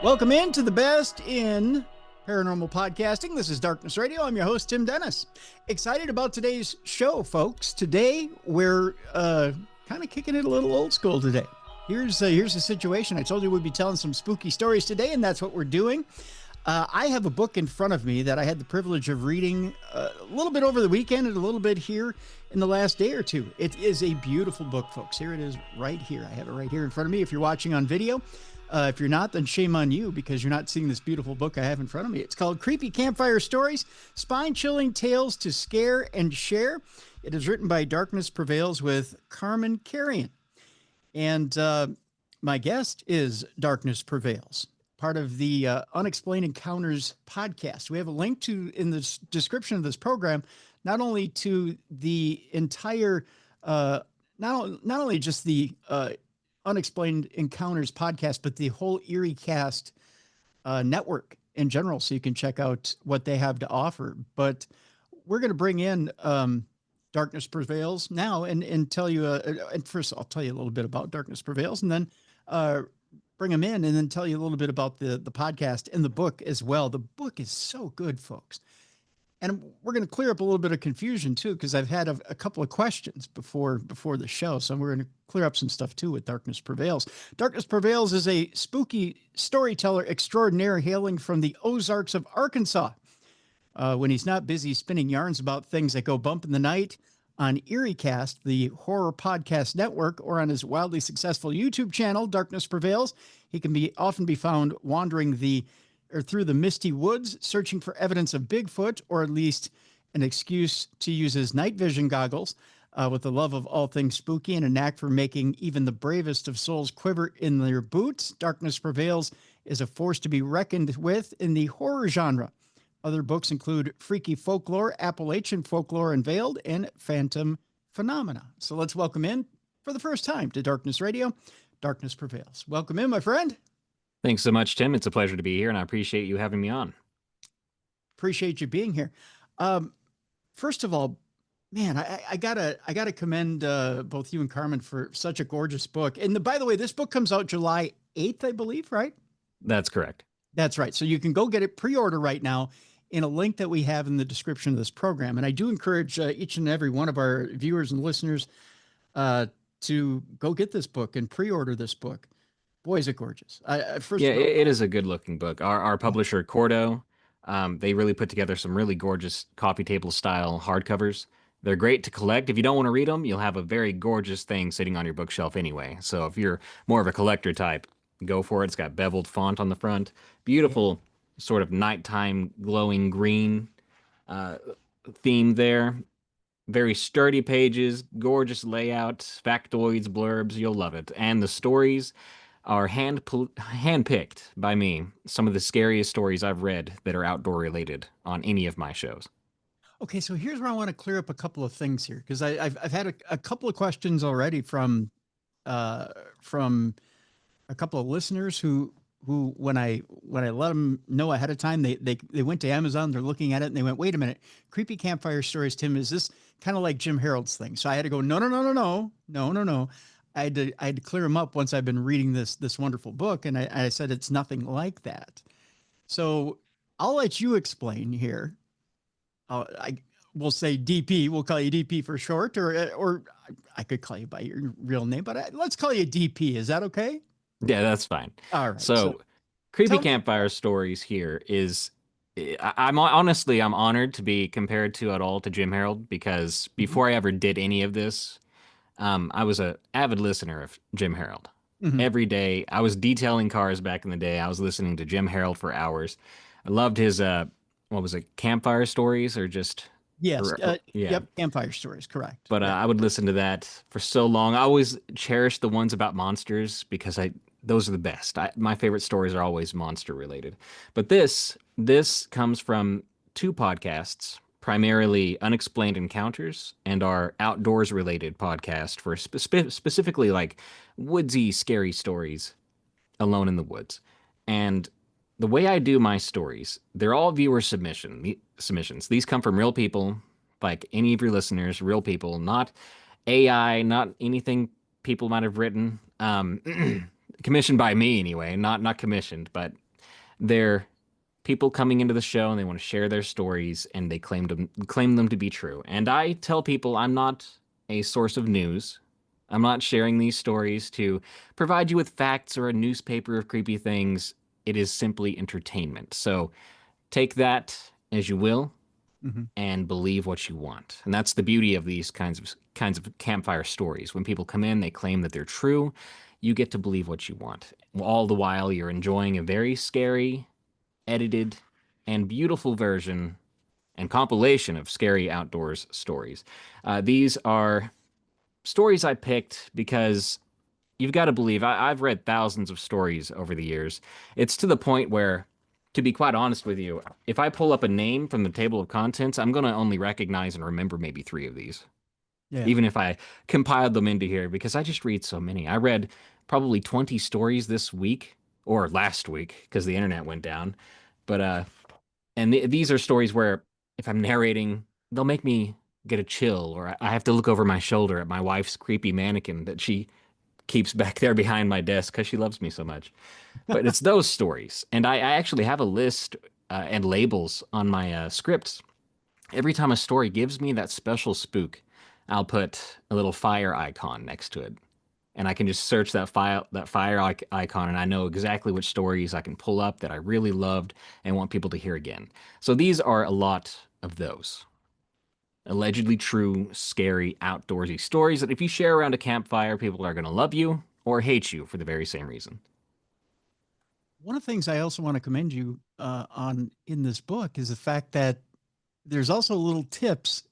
Welcome into the best in paranormal podcasting. This is Darkness Radio. I'm your host, Tim Dennis. Excited about today's show, folks. Today, we're kind of kicking it a little old school today. Here's the situation. I told you we'd be telling some spooky stories today, and that's what we're doing. I have a book in front of me that I had the privilege of reading a little bit over the weekend and a little bit here in the last day or two. It is a beautiful book, folks. Here it is right here. I have it right here in front of me. If you're watching on video, if you're not, then shame on you because you're not seeing this beautiful book I have in front of me. It's called Creepy Campfire Stories, Spine-Chilling Tales to Scare and Share. It is written by Darkness Prevails with Carmen Carrion. And my guest is Darkness Prevails, part of the Unexplained Encounters podcast. We have a link to in the description of this program, not only to the entire, not only just the Unexplained Encounters podcast, but the whole Eeriecast network in general, so you can check out what they have to offer. But we're going to bring in Darkness Prevails now and tell you, and first I'll tell you a little bit about Darkness Prevails, and then bring them in and then tell you a little bit about the podcast and the book as well. The book is so good, folks. And we're going to clear up a little bit of confusion too, because I've had a couple of questions before the show. So we're going to clear up some stuff too with Darkness Prevails. Darkness Prevails is a spooky storyteller extraordinaire hailing from the Ozarks of Arkansas. When he's not busy spinning yarns about things that go bump in the night on Eeriecast, the horror podcast network, or on his wildly successful YouTube channel, Darkness Prevails, he can often be found wandering through the misty woods, searching for evidence of Bigfoot, or at least an excuse to use his night vision goggles. With a love of all things spooky and a knack for making even the bravest of souls quiver in their boots, Darkness Prevails is a force to be reckoned with in the horror genre. Other books include Freaky Folklore, Appalachian Folklore Unveiled, and Phantom Phenomena. So let's welcome in, for the first time, to Darkness Radio, Darkness Prevails. Welcome in, my friend. Thanks so much, Tim. It's a pleasure to be here, and I appreciate you having me on. Appreciate you being here. First of all, man, I gotta commend both you and Carmen for such a gorgeous book. And by the way, this book comes out July 8th, I believe, right? That's correct. That's right. So you can go get it pre-order right now in a link that we have in the description of this program. And I do encourage each and every one of our viewers and listeners to go get this book and pre-order this book. Boy, is it gorgeous. It is a good-looking book. Our publisher, Cordo, they really put together some really gorgeous coffee table-style hardcovers. They're great to collect. If you don't want to read them, you'll have a very gorgeous thing sitting on your bookshelf anyway. So if you're more of a collector type, go for it. It's got beveled font on the front. Beautiful sort of nighttime glowing green theme there. Very sturdy pages, gorgeous layout, factoids, blurbs. You'll love it. And the stories are handpicked by me. Some of the scariest stories I've read that are outdoor related on any of my shows. Okay, so here's where I want to clear up a couple of things here, because I've had a couple of questions already from a couple of listeners who when I let them know ahead of time, they went to Amazon, they're looking at it, and they went, wait a minute, Creepy Campfire Stories, Tim, is this kind of like Jim Harold's thing? So I had to go, no. I had to clear them up once I've been reading this wonderful book, and I said it's nothing like that. So I'll let you explain here. We'll say DP. We'll call you DP for short, or I could call you by your real name, but let's call you DP. Is that okay? Yeah, that's fine. All right. So Creepy Campfire Stories here is, I'm honored to be compared to at all to Jim Harold, because before I ever did any of this, I was an avid listener of Jim Harold. Mm-hmm. Every day, I was detailing cars back in the day. I was listening to Jim Harold for hours. I loved his, Campfire Stories, or just... Yes, Yep, Campfire Stories, correct. But I would listen to that for so long. I always cherished the ones about monsters, because those are the best. My favorite stories are always monster related. But this comes from two podcasts, primarily Unexplained Encounters and our outdoors related podcast for specifically like woodsy, scary stories, Alone in the Woods. And the way I do my stories, they're all viewer submissions. These come from real people, like any of your listeners, real people, not AI, not anything people might have written. Commissioned by me anyway, not commissioned, but They're people coming into the show and they want to share their stories and they claim them to be true. And I tell people I'm not a source of news. I'm not sharing these stories to provide you with facts or a newspaper of creepy things. It is simply entertainment. So take that as you will Hmm. and believe what you want. And that's the beauty of these kinds of campfire stories. When people come in, they claim that they're true. You get to believe what you want. All the while you're enjoying a very scary, edited, and beautiful version and compilation of scary outdoors stories. These are stories I picked because you've got to believe I've read thousands of stories over the years. It's to the point where, to be quite honest with you, if I pull up a name from the table of contents, I'm going to only recognize and remember maybe three of these, Yeah. even if I compiled them into here, because I just read so many. I read probably 20 stories this week or last week because the internet went down. But these are stories where if I'm narrating, they'll make me get a chill, or I have to look over my shoulder at my wife's creepy mannequin that she keeps back there behind my desk because she loves me so much. But it's those stories, and I actually have a list and labels on my scripts. Every time a story gives me that special spook, I'll put a little fire icon next to it, and I can just search that fire icon, and I know exactly which stories I can pull up that I really loved and want people to hear again. So these are a lot of those allegedly true, scary, outdoorsy stories that if you share around a campfire, people are going to love you or hate you for the very same reason. One of the things I also want to commend you on in this book is the fact that there's also little tips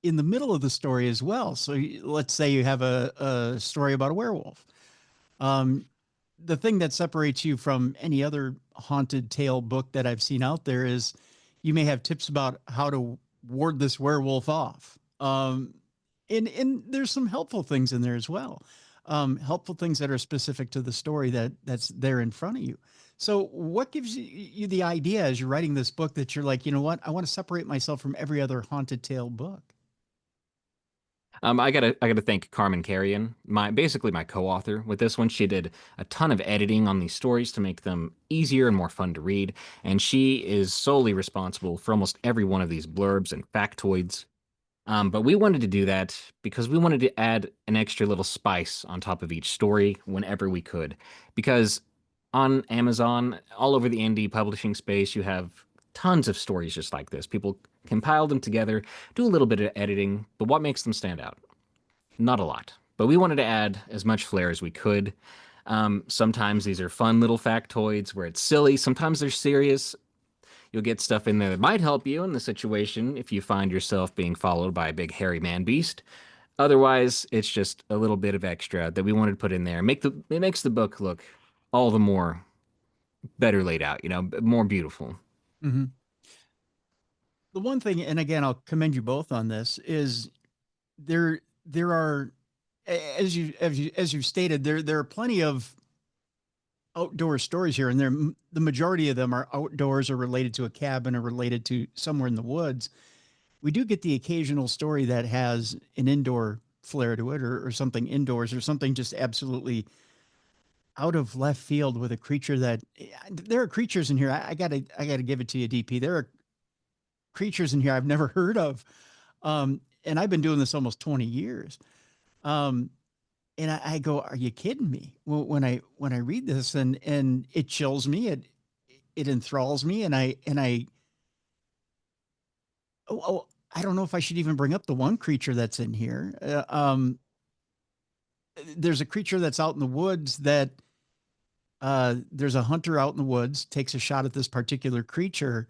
in the middle of the story as well. So let's say you have a story about a werewolf. Um, the thing that separates you from any other haunted tale book that I've seen out there is you may have tips about how to ward this werewolf off. And there's some helpful things in there as well. Helpful things that are specific to the story that's there in front of you. So what gives you the idea as you're writing this book that you're like, you know what, I want to separate myself from every other haunted tale book? I gotta thank Carmen Carrion, basically my co-author with this one. She did a ton of editing on these stories to make them easier and more fun to read, and she is solely responsible for almost every one of these blurbs and factoids. But we wanted to do that because we wanted to add an extra little spice on top of each story whenever we could. Because on Amazon, all over the indie publishing space, you have tons of stories just like this. People compile them together, do a little bit of editing, but what makes them stand out? Not a lot. But we wanted to add as much flair as we could. Sometimes these are fun little factoids where it's silly. Sometimes they're serious. You'll get stuff in there that might help you in the situation if you find yourself being followed by a big hairy man beast. Otherwise, it's just a little bit of extra that we wanted to put in there. It makes the book look all the more better laid out, more beautiful. Mm-hmm. The one thing, and again, I'll commend you both on this, is there are, as you stated, there are plenty of outdoor stories here, and the majority of them are outdoors or related to a cabin or related to somewhere in the woods. We do get the occasional story that has an indoor flair to it, or something indoors, or something just absolutely out of left field with a creature that there are creatures in here. I gotta give it to you, DP. There are creatures in here I've never heard of. And I've been doing this almost 20 years. Um, and I go, are you kidding me? When I read this and it chills me, it enthralls me. Oh, I don't know if I should even bring up the one creature that's in here. There's a creature that's out in the woods that there's a hunter out in the woods, takes a shot at this particular creature.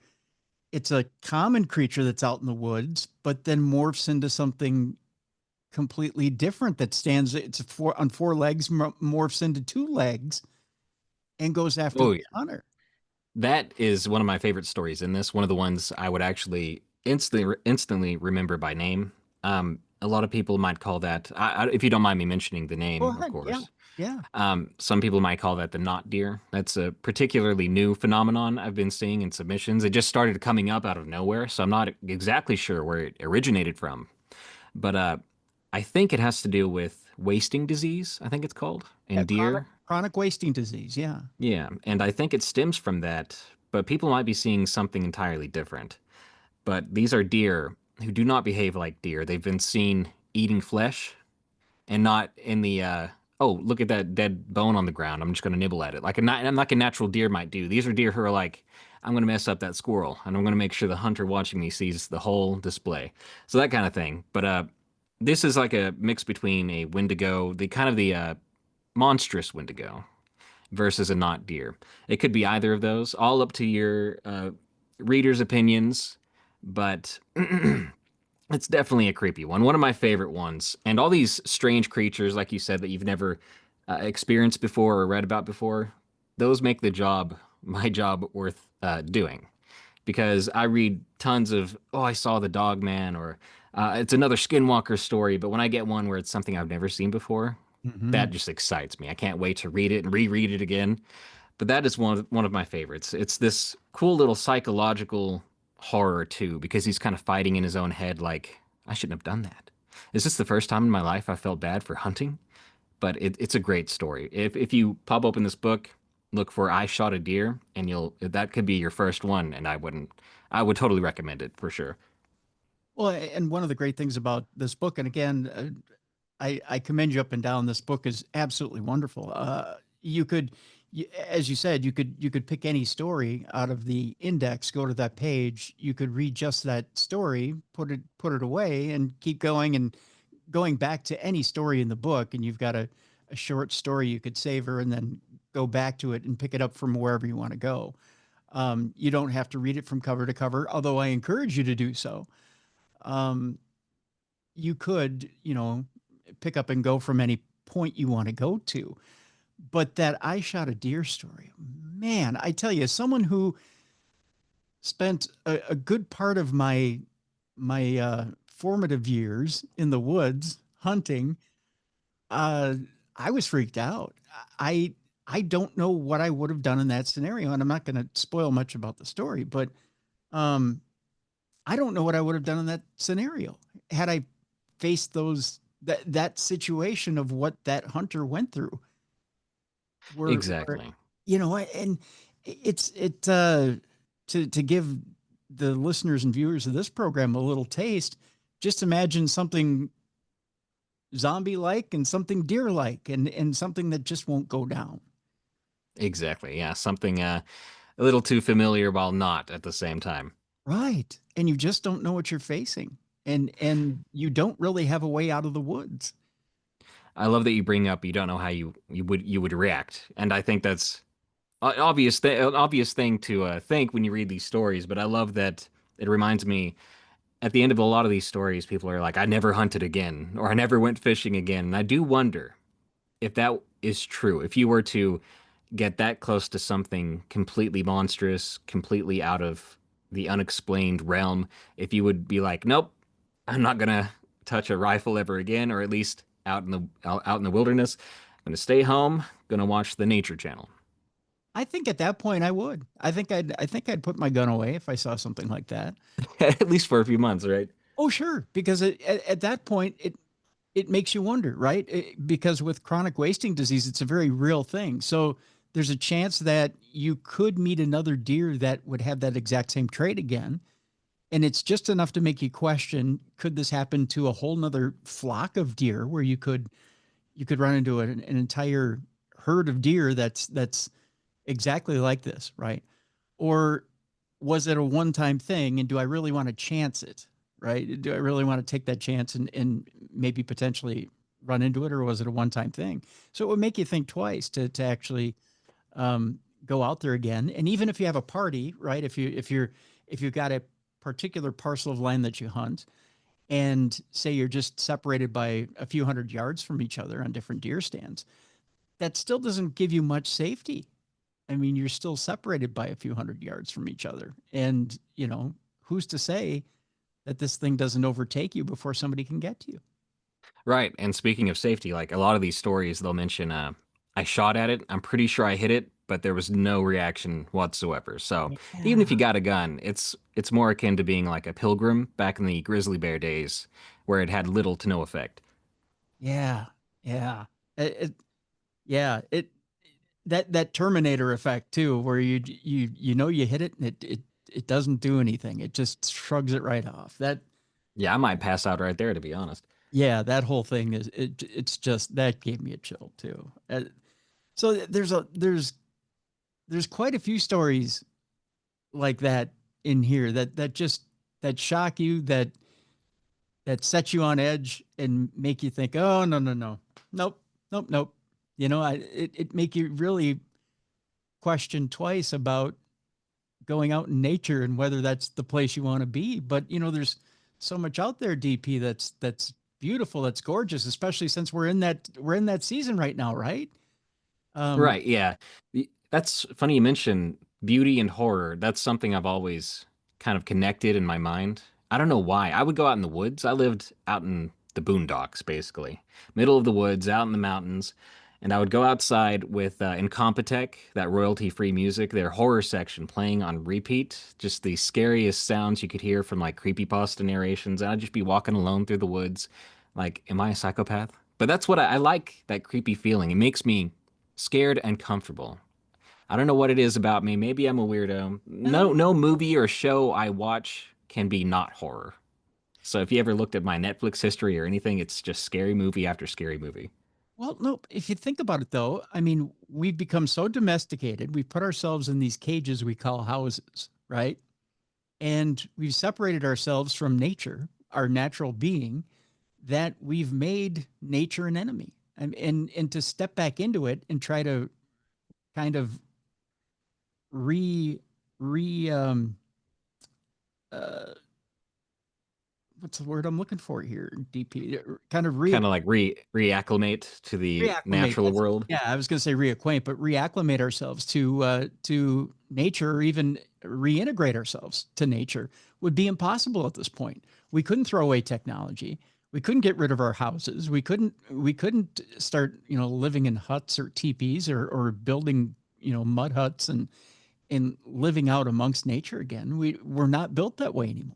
It's a common creature that's out in the woods, but then morphs into something completely different that stands. On four legs, morphs into two legs, and goes after Oh, the yeah. hunter. That is one of my favorite stories in this. One of the ones I would actually instantly remember by name. A lot of people might call that, if you don't mind me mentioning the Go name, of ahead. Yeah. course. Yeah. Some people might call that the knot deer. That's a particularly new phenomenon I've been seeing in submissions. It just started coming up out of nowhere, so I'm not exactly sure where it originated from. But I think it has to do with wasting disease, I think it's called, Yeah. in Chronic deer. chronic wasting disease. Yeah. Yeah, and I think it stems from that. but people might be seeing something entirely different. But these are deer who do not behave like deer. They've been seen eating flesh and not in the oh, look at that dead bone on the ground. I'm just going to nibble at it like a natural deer might do. These are deer who are like, I'm going to mess up that squirrel, and I'm going to make sure the hunter watching me sees the whole display. So that kind of thing. But this is like a mix between a Wendigo, the monstrous Wendigo, versus a not deer. It could be either of those, all up to your readers' opinions. But it's definitely a creepy one. One of my favorite ones. And all these strange creatures, like you said, that you've never experienced before or read about before, those make my job, worth doing. Because I read tons of, oh, I saw the dog man, or it's another skinwalker story. But when I get one where it's something I've never seen before, that Hmm. just excites me. I can't wait to read it and reread it again. But that is one of my favorites. It's this cool little psychological horror too, because he's kind of fighting in his own head, like I shouldn't have done that. Is this the first time in my life I felt bad for hunting? But it's a great story. If you pop open this book, look for "I Shot a Deer," and you'll that could be your first one, and I would totally recommend it for sure. Well, and one of the great things about this book, and again, I commend you up and down. This book is absolutely wonderful. You could, as you said, you could pick any story out of the index, go to that page. You could read just that story, put it away, and keep going and going back to any story in the book. And you've got a short story you could savor, and then go back to it and pick it up from wherever you want to go. You don't have to read it from cover to cover, although I encourage you to do so. Um, you could, pick up and go from any point you want to go to. But that "I shot a deer" story, man, I tell you, as someone who spent a good part of my formative years in the woods hunting, uh, I was freaked out. I I don't know what I would have done in that scenario, and I'm not going to spoil much about the story, but um, I don't know what I would have done in that scenario had I faced that situation of what that hunter went through. Where Exactly. and to give the listeners and viewers of this program a little taste, just imagine something zombie like and something deer like, and something that just won't go down. Exactly. Yeah, something a little too familiar while not at the same time. Right. And you just don't know what you're facing. And you don't really have a way out of the woods. I love that you bring up you don't know how you would react, and I think that's an obvious thing to think when you read these stories. But I love that it reminds me at the end of a lot of these stories, people are like, "I never hunted again," or "I never went fishing again," and I do wonder if that is true. If you were to get that close to something completely monstrous, completely out of the unexplained realm, if you would be like, "Nope, I'm not gonna touch a rifle ever again," or at least out in the wilderness. I'm gonna stay home, gonna watch the Nature Channel. I think at that point I would. I think I'd put my gun away if I saw something like that. At least for a few months, right? Oh, sure, because at that point it makes you wonder, right? Because with chronic wasting disease, it's a very real thing. So there's a chance that you could meet another deer that would have that exact same trait again. And it's just enough to make you question, could this happen to a whole nother flock of deer where you could run into an entire herd of deer that's exactly like this, right? Or was it a one-time thing, and do I really want to chance it, right? Do I really want to take that chance and maybe potentially run into it, or was it a one-time thing? So it would make you think twice to actually go out there again. And even if you have a party, right? If you've got a particular parcel of land that you hunt, and say you're just separated by a few hundred yards from each other on different deer stands, that still doesn't give you much safety. I mean, you're still separated by a few hundred yards from each other. And, who's to say that this thing doesn't overtake you before somebody can get to you? Right. And speaking of safety, like a lot of these stories, they'll mention, I shot at it. I'm pretty sure I hit it, but there was no reaction whatsoever. So even if you Yeah. got a gun, it's more akin to being like a pilgrim back in the grizzly bear days, where it had little to no effect. Yeah. Yeah. It, it, yeah. that Terminator effect too, where you hit it and it doesn't do anything. It just shrugs it right off. That Yeah, I might pass out right there, to be honest. yeah, that whole thing it's just that gave me a chill too. So there's quite a few stories like that in here that just that shock you, that set you on edge and make you think, oh no, nope, nope. It make you really question twice about going out in nature and whether that's the place you want to be. But there's so much out there, DP, that's beautiful, that's gorgeous, especially since we're in that season right now, right? Um, Right, yeah. That's funny you mention beauty and horror. That's something I've always kind of connected in my mind. I don't know why. I would go out in the woods. I lived out in the boondocks, basically, middle of the woods, out in the mountains. And I would go outside with Incompetech, that royalty-free music, their horror section playing on repeat, just the scariest sounds you could hear from like creepypasta narrations. And I'd just be walking alone through the woods, like, am I a psychopath? But that's what I like, that creepy feeling. It makes me scared and comfortable. I don't know what it is about me. Maybe I'm a weirdo. No, no, no movie or show I watch can be not horror. So if you ever looked at my Netflix history or anything, it's just scary movie after scary movie. well, no. If you think about it, though, I mean, we've become so domesticated. We've put ourselves in these cages we call houses, right? And we've separated ourselves from nature, our natural being, that we've made nature an enemy. And to step back into it and try to kind of re re uh what's the word I'm looking for here, DP, kind of Kind of like reacclimate to the reacclimate. natural That's world. yeah, I was going to say reacquaint, but reacclimate ourselves to nature, or even reintegrate ourselves to nature would be impossible at this point. We couldn't throw away technology. We couldn't get rid of our houses. We couldn't start living in huts or teepees, or building mud huts and living out amongst nature again. We're not built that way anymore.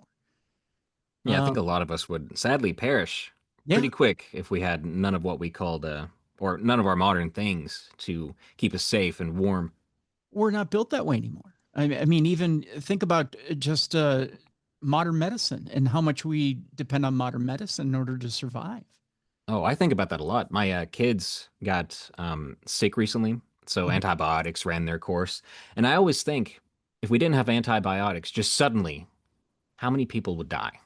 Yeah, I think Um, a lot of us would sadly perish yeah, pretty quick if we had none of what we called, or none of our modern things to keep us safe and warm. we're not built that way anymore. I mean, even think about just modern medicine and how much we depend on modern medicine in order to survive. Oh, I think about that a lot. My kids got sick recently, so Mhm. antibiotics ran their course. And I always think if we didn't have antibiotics, just suddenly, how many people would die?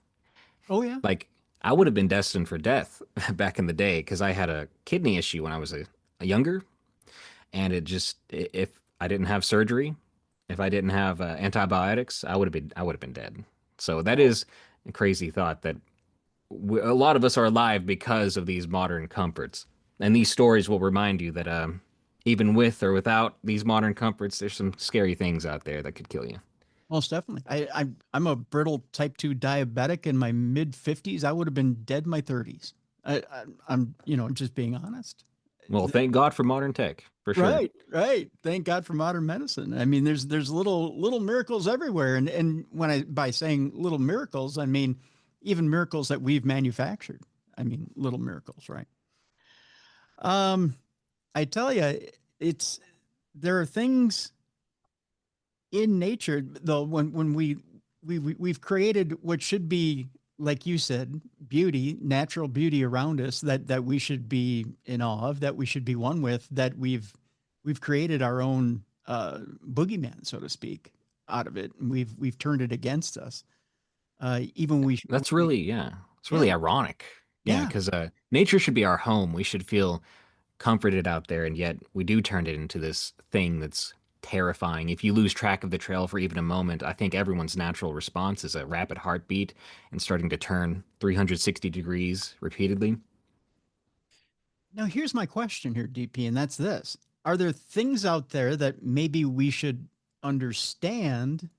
Oh yeah. Like, I would have been destined for death back in the day because I had a kidney issue when I was a younger. And if I didn't have surgery, if I didn't have antibiotics, I would have been dead. So that Oh, is a crazy thought that a lot of us are alive because of these modern comforts. And these stories will remind you that even with or without these modern comforts, there's some scary things out there that could kill you. most definitely. I'm a brittle type 2 diabetic in my mid 50s. I would have been dead in my 30s. I'm just being honest. Well, thank God for modern tech, for sure. Right, right. Thank God for modern medicine. I mean, there's little miracles everywhere, and when I by saying little miracles, I mean even miracles that we've manufactured. I mean, little miracles, right? Um, I tell you, it's there are things in nature though when we've created what should be, like you said, beauty, natural beauty around us, that we should be in awe of, that we should be one with, that we've created our own boogeyman, so to speak, out of it, and we've turned it against us. Even That's really, yeah, it's yeah, really ironic. Yeah, yeah. because nature should be our home. We should feel comforted out there, and yet we do turn it into this thing that's terrifying. If you lose track of the trail for even a moment, I think everyone's natural response is a rapid heartbeat and starting to turn 360 degrees repeatedly. Now here's my question here, DP, and that's this: are there things out there that maybe we should understand,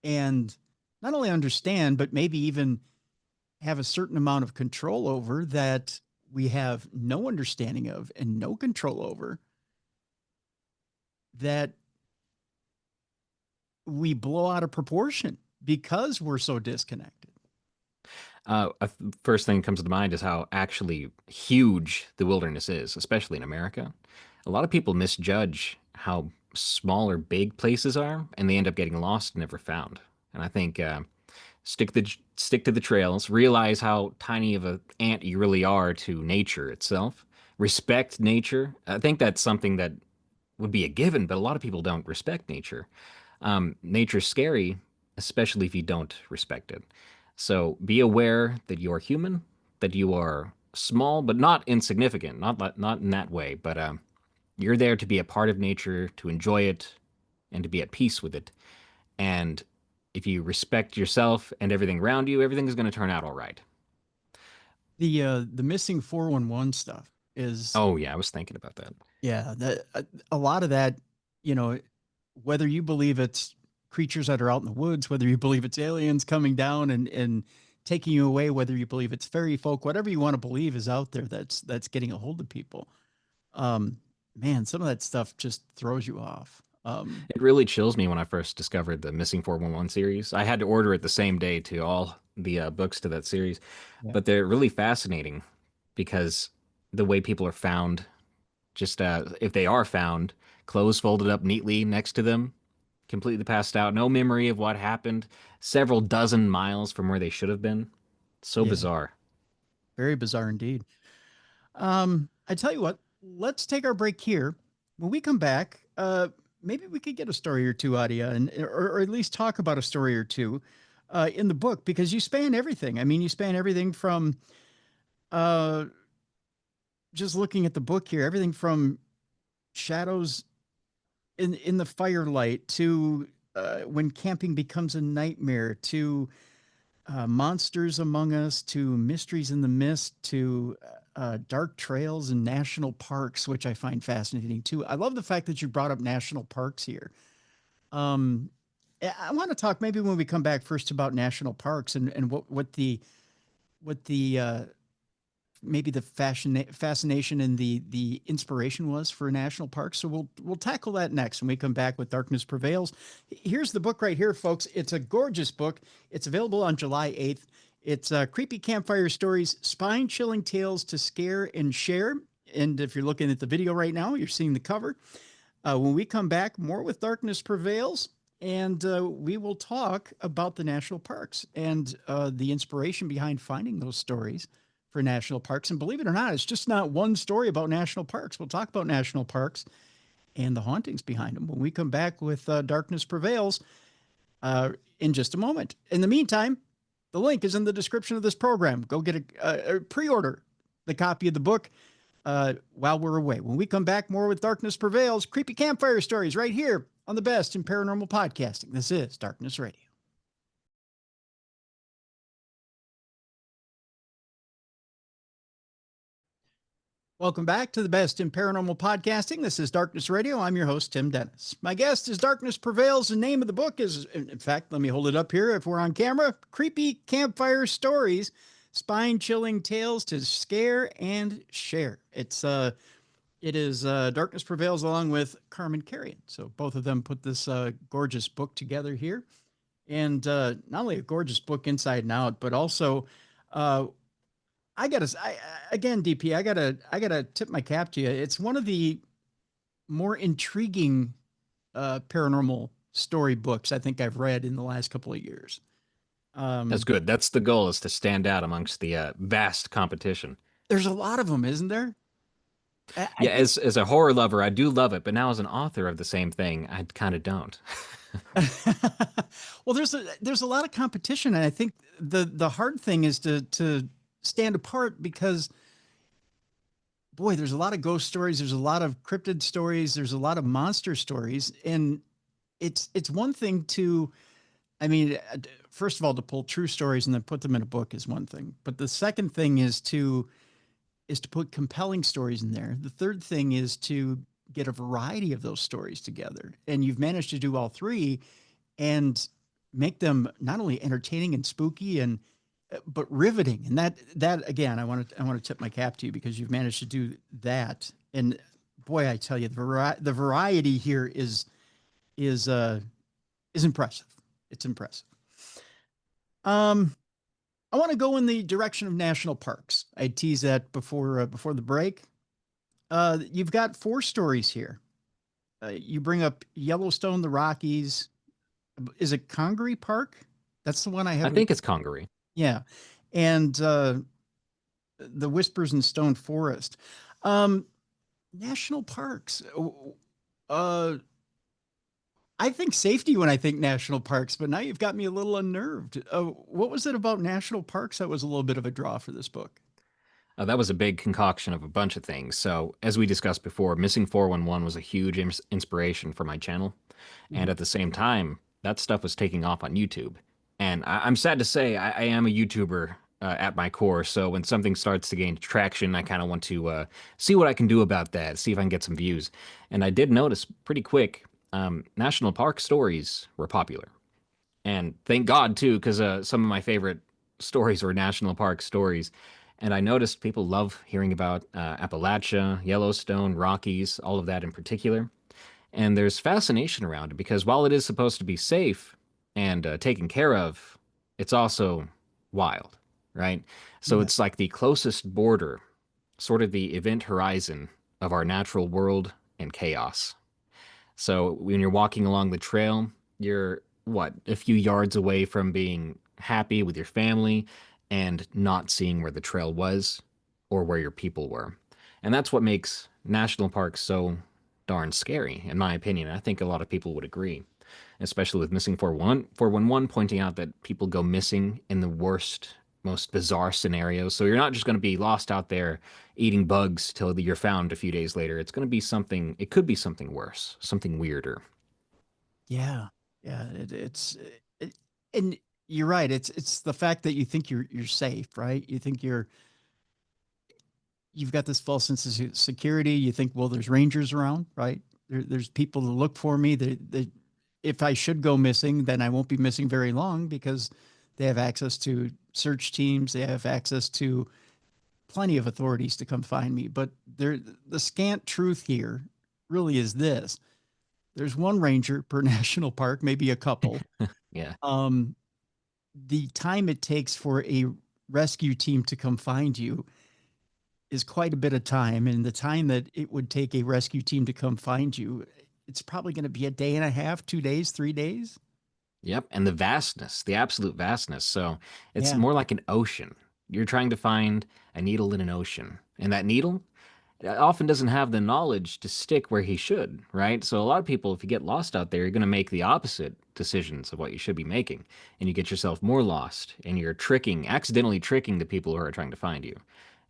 and not only understand, but maybe even have a certain amount of control over, that we have no understanding of and no control over, that we blow out of proportion because we're so disconnected? First thing that comes to mind is how actually huge the wilderness is, especially in America. A lot of people misjudge how small or big places are, and they end up getting lost and never found. And I think stick to the trails, realize how tiny of an ant you really are to nature itself, respect nature. I think that's something that would be a given, but a lot of people don't respect nature. Nature's scary, especially if you don't respect it. So be aware that you are human, that you are small but not insignificant, not in that way, but you're there to be a part of nature, to enjoy it, and to be at peace with it. And if you respect yourself and everything around you, everything is going to turn out all right. The missing 411 stuff is, Oh yeah, I was thinking about that. yeah, that a lot of that, you know, whether you believe it's creatures that are out in the woods, whether you believe it's aliens coming down and taking you away, whether you believe it's fairy folk, whatever you want to believe is out there that's getting a hold of people. Um, Man, some of that stuff just throws you off. It really chills me when I first discovered the Missing 411 series. I had to order it the same day to all the books to that series, Yeah. but they're really fascinating because the way people are found, just if they are found, clothes folded up neatly next to them, completely passed out, no memory of what happened, several dozen miles from where they should have been. So Yeah, bizarre. very bizarre indeed. I tell you what, let's take our break here. When we come back, maybe we could get a story or two out of you, and or at least talk about a story or two in the book, because you span everything. I mean, you span everything from uh, just looking at the book here, everything from shadows in the firelight to when camping becomes a nightmare to monsters among us to mysteries in the mist to dark trails and national parks, which I find fascinating too. I love the fact that you brought up national parks here. Um, I want to talk maybe when we come back first about national parks and what the maybe the fascination and the inspiration was for national parks. So we'll tackle that next when we come back with Darkness Prevails. Here's the book right here, folks. It's a gorgeous book. It's available on July 8th. It's Creepy Campfire Stories, Spine-Chilling Tales to Scare and Share. And if you're looking at the video right now, you're seeing the cover. When we come back, more with Darkness Prevails, and we will talk about the national parks and the inspiration behind finding those stories for national parks. And believe it or not, it's just not one story about national parks. We'll talk about national parks and the hauntings behind them when we come back with Darkness Prevails in just a moment. In the meantime, the link is in the description of this program. Go get a pre-order the copy of the book while we're away. When we come back, more with Darkness Prevails, Creepy Campfire Stories right here on the best in paranormal podcasting. This is Darkness Radio. Welcome back to the best in paranormal podcasting. This is Darkness Radio. I'm your host, Tim Dennis. My guest is Darkness Prevails. The name of the book is, in fact, let me hold it up here if we're on camera, Creepy Campfire Stories, Spine-Chilling Tales to Scare and Share. It is Darkness Prevails along with Carmen Carrion. So both of them put this gorgeous book together here. And not only a gorgeous book inside and out, but also again, DP, I gotta tip my cap to you. It's one of the more intriguing paranormal story books I think I've read in the last couple of years. That's good. That's the goal, is to stand out amongst the vast competition. There's a lot of them, isn't there? I Yeah, think. as a horror lover, I do love it, but now as an author of the same thing, I kind of don't. Well, there's a lot of competition, and I think the hard thing is to stand apart because, boy, there's a lot of ghost stories, there's a lot of cryptid stories, there's a lot of monster stories, and it's one thing to, I mean, first of all, to pull true stories and then put them in a book is one thing, but the second thing is to put compelling stories in there. The third thing is to get a variety of those stories together, and you've managed to do all three and make them not only entertaining and spooky and but riveting. And that again, I want to tip my cap to you because you've managed to do that. And boy, I tell you, the variety here is impressive. It's impressive. I want to go in the direction of national parks. I teased that before the break. You've got 4 stories here. You bring up Yellowstone, the Rockies. Is it Congaree Park? That's the one I I have. think it's Congaree. Yeah, and the Whispers in Stone Forest. Um, national parks. Uh, I think safety when I think national parks, but now you've got me a little unnerved. What was it about national parks that was a little bit of a draw for this book? That was a big concoction of a bunch of things. So, as we discussed before, Missing 411 was a huge inspiration for my channel. And Mhm. at the same time, that stuff was taking off on YouTube. And I'm sad to say, I am a YouTuber at my core. So, when something starts to gain traction, I kind of want to see what I can do about that, see if I can get some views. And I did notice pretty quick national park stories were popular. And thank God too, because some of my favorite stories were national park stories. And I noticed people love hearing about Appalachia, Yellowstone, Rockies, all of that in particular. And there's fascination around it because while it is supposed to be safe and taken care of, it's also wild, right? So Yeah. it's like the closest border, sort of the event horizon of our natural world and chaos. So when you're walking along the trail, you're what, a few yards away from being happy with your family and not seeing where the trail was or where your people were. And that's what makes national parks so darn scary, in my opinion. I think a lot of people would agree, especially with Missing 411 pointing out that people go missing in the worst, most bizarre scenarios. So you're not just going to be lost out there eating bugs till you're found a few days later. It's going to be something, it could be something worse, something weirder. Yeah. Yeah. It, and you're right. It's the fact that you think you're safe, right? You think you've got this false sense of security. You think, well, there's rangers around, right? There's people to look for me. If I should go missing, then I won't be missing very long because they have access to search teams. They have access to plenty of authorities to come find me. But the scant truth here really is this: there's one ranger per national park, maybe a couple. Yeah. Um, the time it takes for a rescue team to come find you is quite a bit of time. And the time that it would take a rescue team to come find you, it's probably going to be a day and a half, 2 days, 3 days. Yep. And the vastness, the absolute vastness. So it's Yeah. more like an ocean. You're trying to find a needle in an ocean. And that needle often doesn't have the knowledge to stick where he should, right? So a lot of people, if you get lost out there, you're going to make the opposite decisions of what you should be making. And you get yourself more lost and you're accidentally tricking the people who are trying to find you.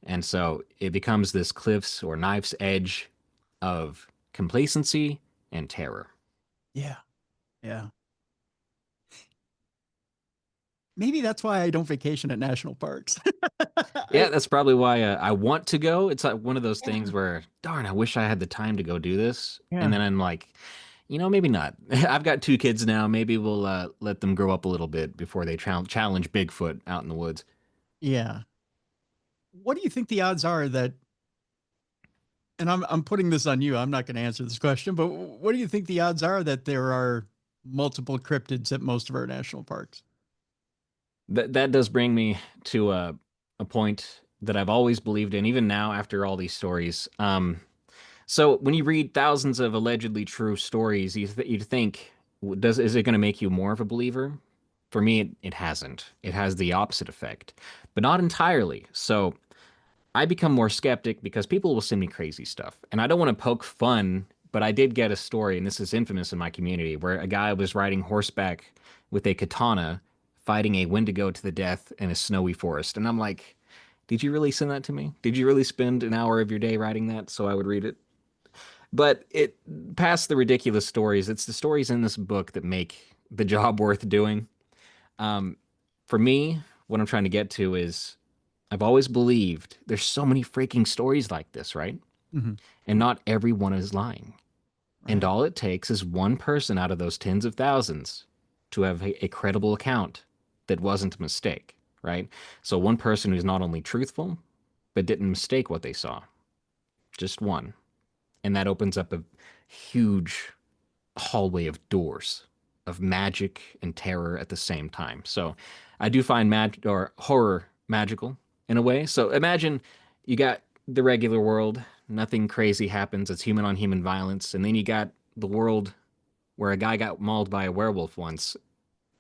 And so it becomes this cliff's or knife's edge of complacency and terror. Yeah. Yeah. Maybe that's why I don't vacation at national parks. Yeah, I, that's probably why I want to go. It's like one of those yeah. things where, darn, I wish I had the time to go do this. And Yeah. then I'm like, maybe not. I've got two kids now. Maybe we'll let them grow up a little bit before they challenge Bigfoot out in the woods. Yeah. What do you think the odds are that, and I'm putting this on you, I'm not going to answer this question, but what do you think the odds are that there are multiple cryptids at most of our national parks? That does bring me to a point that I've always believed in, even now after all these stories. So when you read thousands of allegedly true stories, you'd think, is it going to make you more of a believer? For me, it hasn't. It has the opposite effect, but not entirely. So I become more skeptic because people will send me crazy stuff, and I don't want to poke fun, but I did get a story, and this is infamous in my community, where a guy was riding horseback with a katana, fighting a Wendigo to the death in a snowy forest, and I'm like, did you really send that to me? Did you really spend an hour of your day writing that so I would read it? But it past the ridiculous stories, it's the stories in this book that make the job worth doing. Um, for me, what I'm trying to get to is I've always believed there's so many freaking stories like this, right? Hmm. And not everyone is lying. And Right. all it takes is one person out of those tens of thousands to have a credible account that wasn't a mistake, right? So one person who's not only truthful, but didn't mistake what they saw. Just one. And that opens up a huge hallway of doors of magic and terror at the same time. So I do find horror magical in a way. So imagine you got the regular world, nothing crazy happens, it's human on human violence, and then you got the world where a guy got mauled by a werewolf once,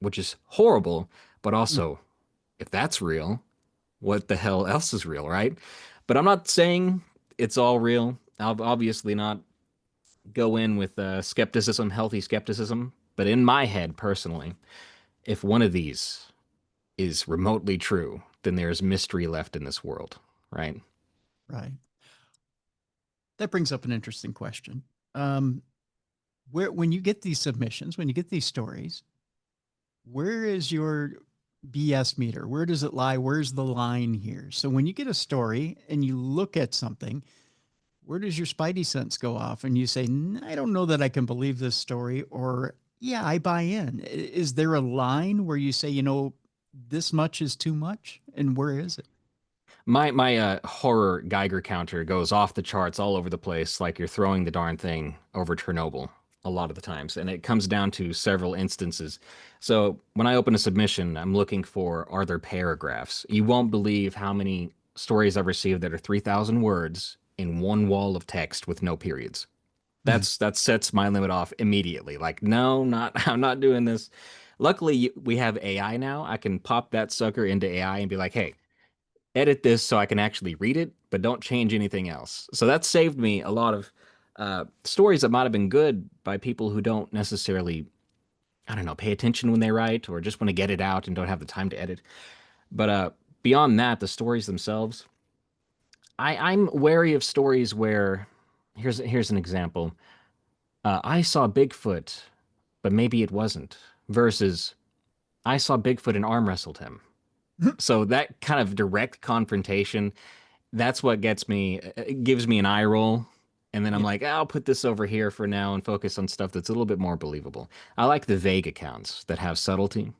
which is horrible, but Mm. also, if that's real, what the hell else is real, right? But I'm not saying it's all real. I'll obviously not go in with skepticism, healthy skepticism. But in my head, personally, if one of these is remotely true, then there's mystery left in this world, right? Right. That brings up an interesting question. Um, when you get these submissions, when you get these stories, where is your BS meter? Where does it lie? Where's the line here? So when you get a story and you look at something, where does your spidey sense go off? And you say, I don't know that I can believe this story, or yeah, I buy in. Is there a line where you say, this much is too much? And where is it? My horror Geiger counter goes off the charts all over the place, like you're throwing the darn thing over Chernobyl a lot of the times, and it comes down to several instances. So when I open a submission, I'm looking for, are there paragraphs? You won't believe how many stories I've received that are 3,000 words in one wall of text with no periods. Mhm. That sets my limit off immediately. Like, no, not I'm not doing this. Luckily, we have AI now. I can pop that sucker into AI and be like, hey, edit this so I can actually read it, but don't change anything else. So that saved me a lot of stories that might have been good by people who don't necessarily, I don't know, pay attention when they write or just want to get it out and don't have the time to edit. But beyond that, the stories themselves, I'm wary of stories where here's an example. I saw Bigfoot, but maybe it wasn't. Versus I saw Bigfoot and arm wrestled him. So that kind of direct confrontation, that's what gets me, it gives me an eye roll. And then I'm Yeah. like, I'll put this over here for now and focus on stuff that's a little bit more believable. I like the vague accounts that have subtlety.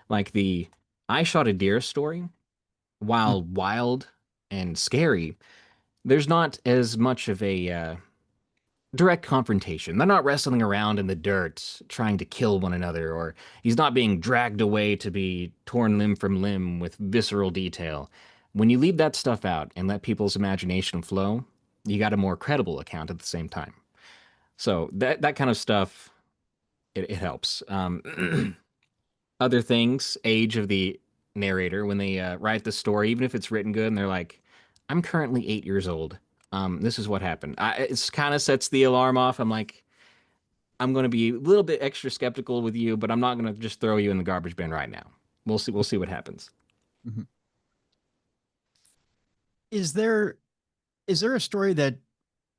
Like the I shot a deer story, while wild and scary, there's not as much of a direct confrontation. They're not wrestling around in the dirt trying to kill one another, or he's not being dragged away to be torn limb from limb with visceral detail. When you leave that stuff out and let people's imagination flow, you got a more credible account at the same time. So that kind of stuff, it helps. Other things, age of the narrator, when they write the story, even if it's written good, and they're like, "I'm currently 8 years old. This is what happened." It's kind of sets the alarm off. I'm like, I'm going to be a little bit extra skeptical with you, but I'm not going to just throw you in the garbage bin right now. We'll see. We'll see what happens. Mhm. Is there is there a story that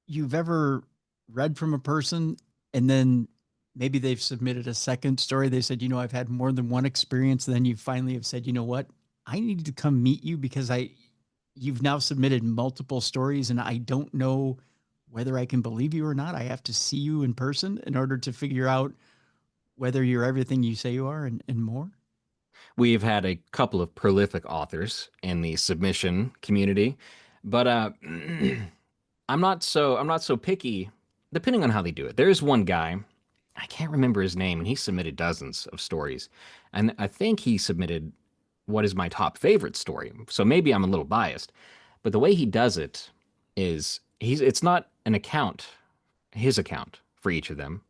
you've ever read from a person and then maybe they've submitted a second story? They said, I've had more than one experience. Then you finally have said, you know what? I need to come meet you because you've now submitted multiple stories and I don't know whether I can believe you or not. I have to see you in person in order to figure out whether you're everything you say you are and more. We've had a couple of prolific authors in the submission community, but I'm not so picky. Depending on how they do it, there is one guy. I can't remember his name, and he submitted dozens of stories, and I think he submitted what is my top favorite story. So maybe I'm a little biased, but the way he does it is it's not an account, his account for each of them,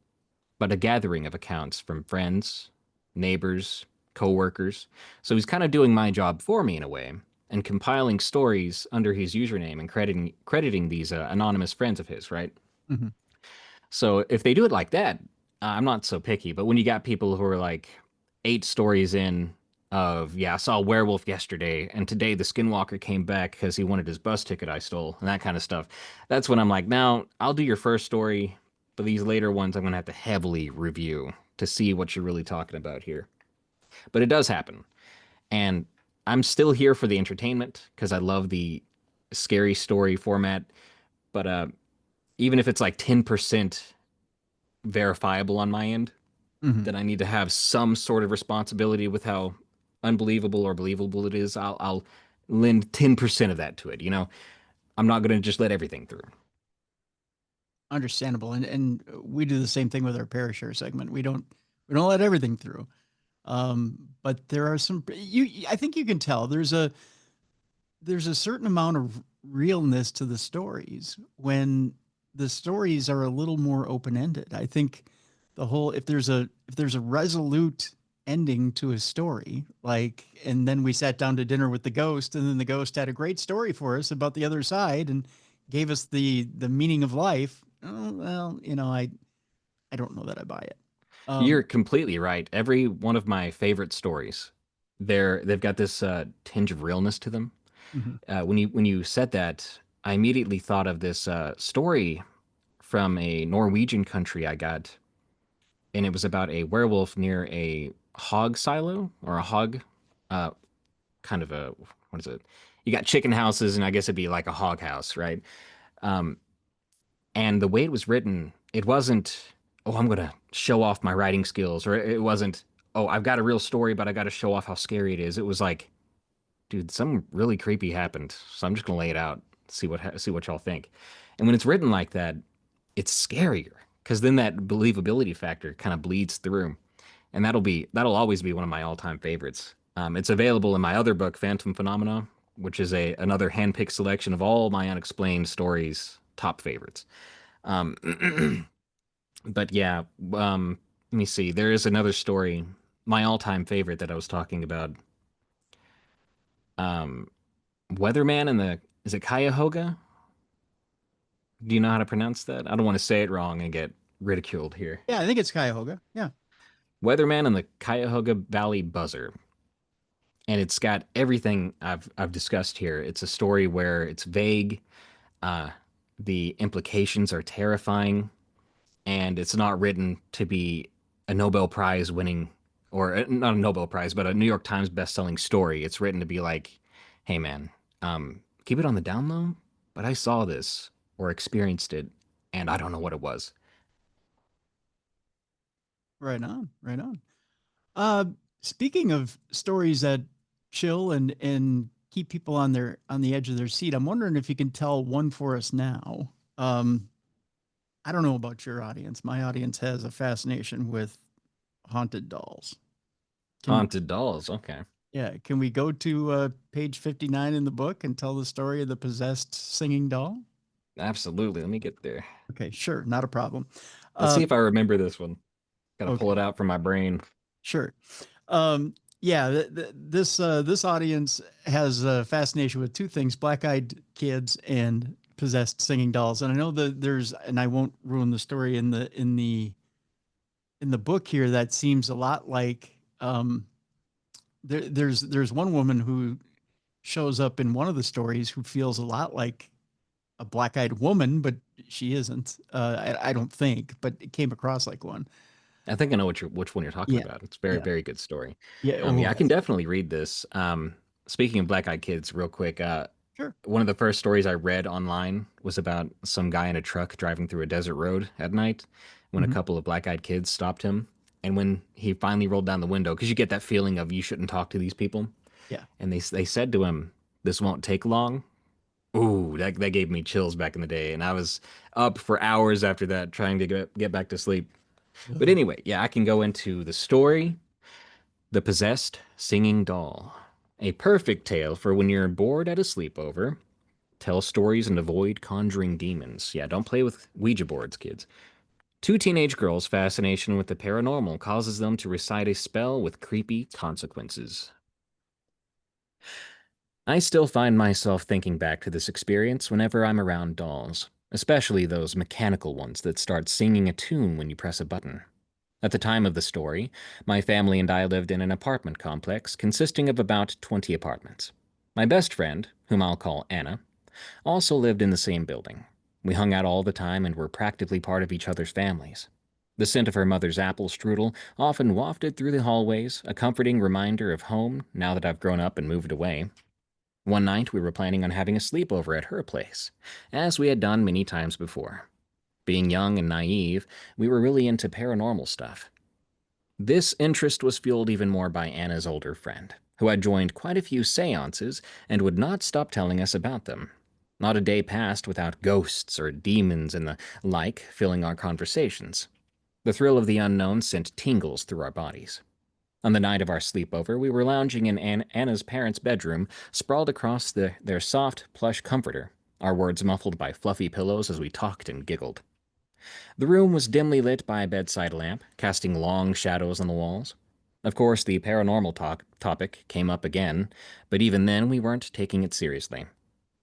but a gathering of accounts from friends, neighbors, coworkers. So he's kind of doing my job for me in a way and compiling stories under his username and crediting these anonymous friends of his, right? Mhm. So if they do it like that, I'm not so picky. But when you got people who are like 8 stories in of, yeah, I saw a werewolf yesterday, and today the skinwalker came back because he wanted his bus ticket I stole, and that kind of stuff, that's when I'm like, now I'll do your first story, but these later ones I'm going to have to heavily review to see what you're really talking about here. But it does happen. And I'm still here for the entertainment because I love the scary story format. But even if it's like 10% verifiable on my end, Mhm. then I need to have some sort of responsibility with how unbelievable or believable it is. I'll lend 10% of that to it. I'm not going to just let everything through. Understandable. And we do the same thing with our parashare segment. We don't let everything through. But there are some I think you can tell there's a certain amount of realness to the stories when the stories are a little more open ended. I think the whole if there's a resolute ending to a story, like, and then we sat down to dinner with the ghost, and then the ghost had a great story for us about the other side and gave us the meaning of life. Oh, well, I don't know that I buy it. You're completely right. Every one of my favorite stories, they've got this tinge of realness to them. Mhm. When you said that, I immediately thought of this story from a Norwegian country I got, and it was about a werewolf near a hog silo or a hog, uh, kind of a what is it? You got chicken houses, and I guess it'd be like a hog house, right? Um, and the way it was written, it wasn't, oh, I'm gonna show off my writing skills, or it wasn't, oh, I've got a real story, but I got to show off how scary it is. It was like, dude, something really creepy happened, so I'm just gonna lay it out, see what y'all think. And when it's written like that, it's scarier because then that believability factor kind of bleeds through, and that'll always be one of my all-time favorites. It's available in my other book, Phantom Phenomena, which is a another handpicked selection of all my unexplained stories, top favorites. Um, but yeah, let me see. There is another story, my all-time favorite that I was talking about. Um, Weatherman and the is it Cuyahoga? Do you know how to pronounce that? I don't want to say it wrong and get ridiculed here. Yeah, I think it's Cuyahoga. Yeah. Weatherman and the Cuyahoga Valley Buzzer. And it's got everything I've discussed here. It's a story where it's vague, uh, the implications are terrifying, and it's not written to be a Nobel Prize winning, or not a Nobel Prize, but a New York Times best-selling story. It's written to be like, hey man, keep it on the down low, but I saw this or experienced it, and I don't know what it was. Right on. Right on. Uh, Speaking of stories that chill and keep people on the edge of their seat, I'm wondering if you can tell one for us now. I don't know about your audience. My audience has a fascination with haunted dolls. Can Haunted dolls, okay. Yeah, can we go to page 59 in the book and tell the story of the possessed singing doll? Absolutely. Let me get there. Okay, sure, not a problem. Let's Uh, see if I remember this one. Got to pull okay, it out from my brain. sure. Yeah, this audience has a fascination with two things: black-eyed kids and possessed singing dolls. And I know that and I won't ruin the story in the book here. That seems a lot like there's one woman who shows up in one of the stories who feels a lot like a black-eyed woman, but she isn't. I don't think, but it came across like one. I think I know which one you're talking Yeah, about. It's a very, yeah, very good story. yeah. Oh, Yeah, I can that's definitely read this. Speaking of Black Eyed Kids, real quick, sure. one of the first stories I read online was about some guy in a truck driving through a desert road at night when a Hmm. couple of Black Eyed Kids stopped him. And when he finally rolled down the window, because you get that feeling of you shouldn't talk to these people, Yeah. and they said to him, "This won't take long." Ooh, that gave me chills back in the day, and I was up for hours after that trying to get back to sleep. But Ugh. anyway, yeah, I can go into the story, The Possessed Singing Doll. A perfect tale for when you're bored at a sleepover. Tell stories and avoid conjuring demons. Yeah, don't play with Ouija boards, kids. Two teenage girls' fascination with the paranormal causes them to recite a spell with creepy consequences. I still find myself thinking back to this experience whenever I'm around dolls, especially those mechanical ones that start singing a tune when you press a button. At the time of the story, my family and I lived in an apartment complex consisting of about 20 apartments. My best friend, whom I'll call Anna, also lived in the same building. We hung out all the time and were practically part of each other's families. The scent of her mother's apple strudel often wafted through the hallways, a comforting reminder of home now that I've grown up and moved away. One night we were planning on having a sleepover at her place, as we had done many times before. Being young and naive, we were really into paranormal stuff. This interest was fueled even more by Anna's older friend, who had joined quite a few seances and would not stop telling us about them. Not a day passed without ghosts or demons and the like filling our conversations. The thrill of the unknown sent tingles through our bodies. On the night of our sleepover, we were lounging in Anna's parents' bedroom, sprawled across their soft, plush comforter, our words muffled by fluffy pillows as we talked and giggled. The room was dimly lit by a bedside lamp, casting long shadows on the walls. Of course, the paranormal topic came up again, but even then we weren't taking it seriously.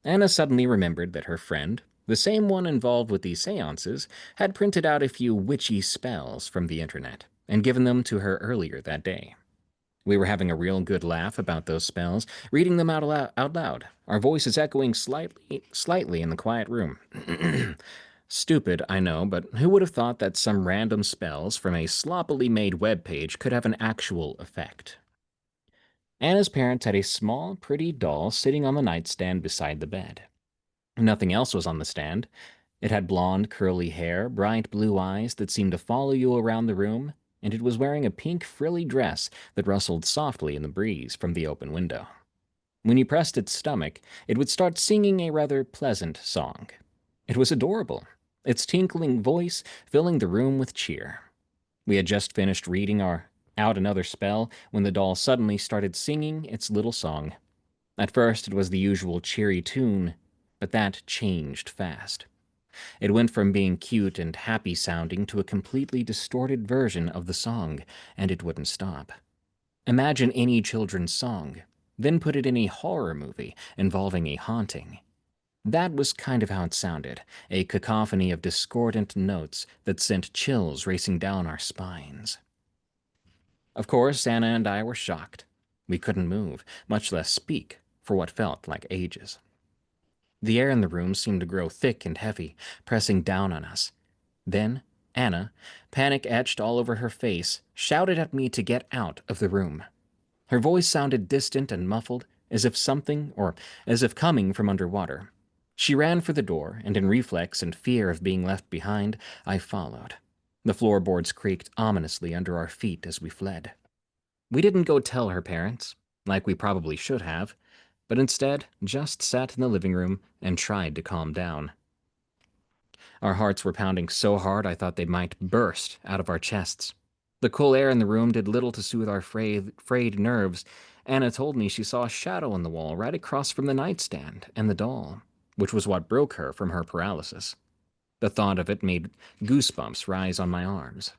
Anna suddenly remembered that her friend, the same one involved with the seances, had printed out a few witchy spells from the internet and given them to her earlier that day. We were having a real good laugh about those spells, reading them out loud, our voices echoing slightly in the quiet room. Stupid, I know, but who would have thought that some random spells from a sloppily made web page could have an actual effect? Anna's parents had a small, pretty doll sitting on the nightstand beside the bed. Nothing else was on the stand. It had blonde, curly hair, bright blue eyes that seemed to follow you around the room, and it was wearing a pink frilly dress that rustled softly in the breeze from the open window. When you pressed its stomach, it would start singing a rather pleasant song. It was adorable, its tinkling voice filling the room with cheer. We had just finished reading out another spell when the doll suddenly started singing its little song. At first, it was the usual cheery tune, but that changed fast. It went from being cute and happy sounding to a completely distorted version of the song, and it wouldn't stop. Imagine any children's song, then put it in a horror movie involving a haunting. That was kind of how it sounded, a cacophony of discordant notes that sent chills racing down our spines. Of course, Anna and I were shocked. We couldn't move, much less speak, for what felt like ages. The air in the room seemed to grow thick and heavy, pressing down on us. Then, Anna, panic etched all over her face, shouted at me to get out of the room. Her voice sounded distant and muffled, as if coming from underwater. She ran for the door, and in reflex and fear of being left behind, I followed. The floorboards creaked ominously under our feet as we fled. We didn't go tell her parents, like we probably should have, but instead just sat in the living room and tried to calm down. Our hearts were pounding so hard I thought they might burst out of our chests. The cool air in the room did little to soothe our frayed nerves. Anna told me she saw a shadow on the wall right across from the nightstand and the doll, which was what broke her from her paralysis. The thought of it made goosebumps rise on my arms.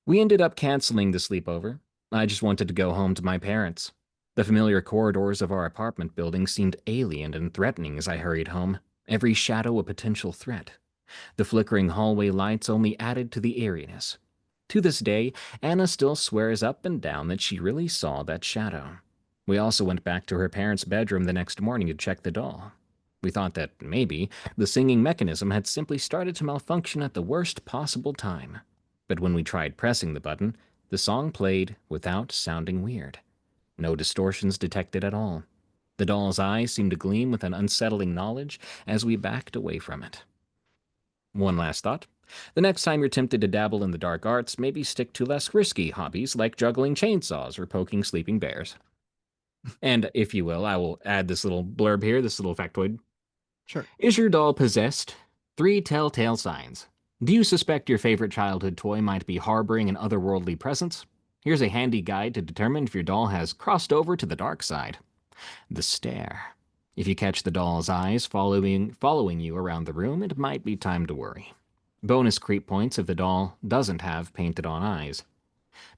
We ended up canceling the sleepover. I just wanted to go home to my parents. The familiar corridors of our apartment building seemed alien and threatening as I hurried home, every shadow a potential threat. The flickering hallway lights only added to the eeriness. To this day, Anna still swears up and down that she really saw that shadow. We also went back to her parents' bedroom the next morning to check the doll. We thought that maybe the singing mechanism had simply started to malfunction at the worst possible time. But when we tried pressing the button, the song played without sounding weird. No distortions detected at all. The doll's eyes seemed to gleam with an unsettling knowledge as we backed away from it. One last thought. The next time you're tempted to dabble in the dark arts, maybe stick to less risky hobbies like juggling chainsaws or poking sleeping bears. And if you will, I will add this little blurb here, this little factoid. Sure. Is your doll possessed? 3 telltale signs. Do you suspect your favorite childhood toy might be harboring an otherworldly presence? Here's a handy guide to determine if your doll has crossed over to the dark side. The stare. If you catch the doll's eyes following you around the room, it might be time to worry. Bonus creep points if the doll doesn't have painted-on eyes.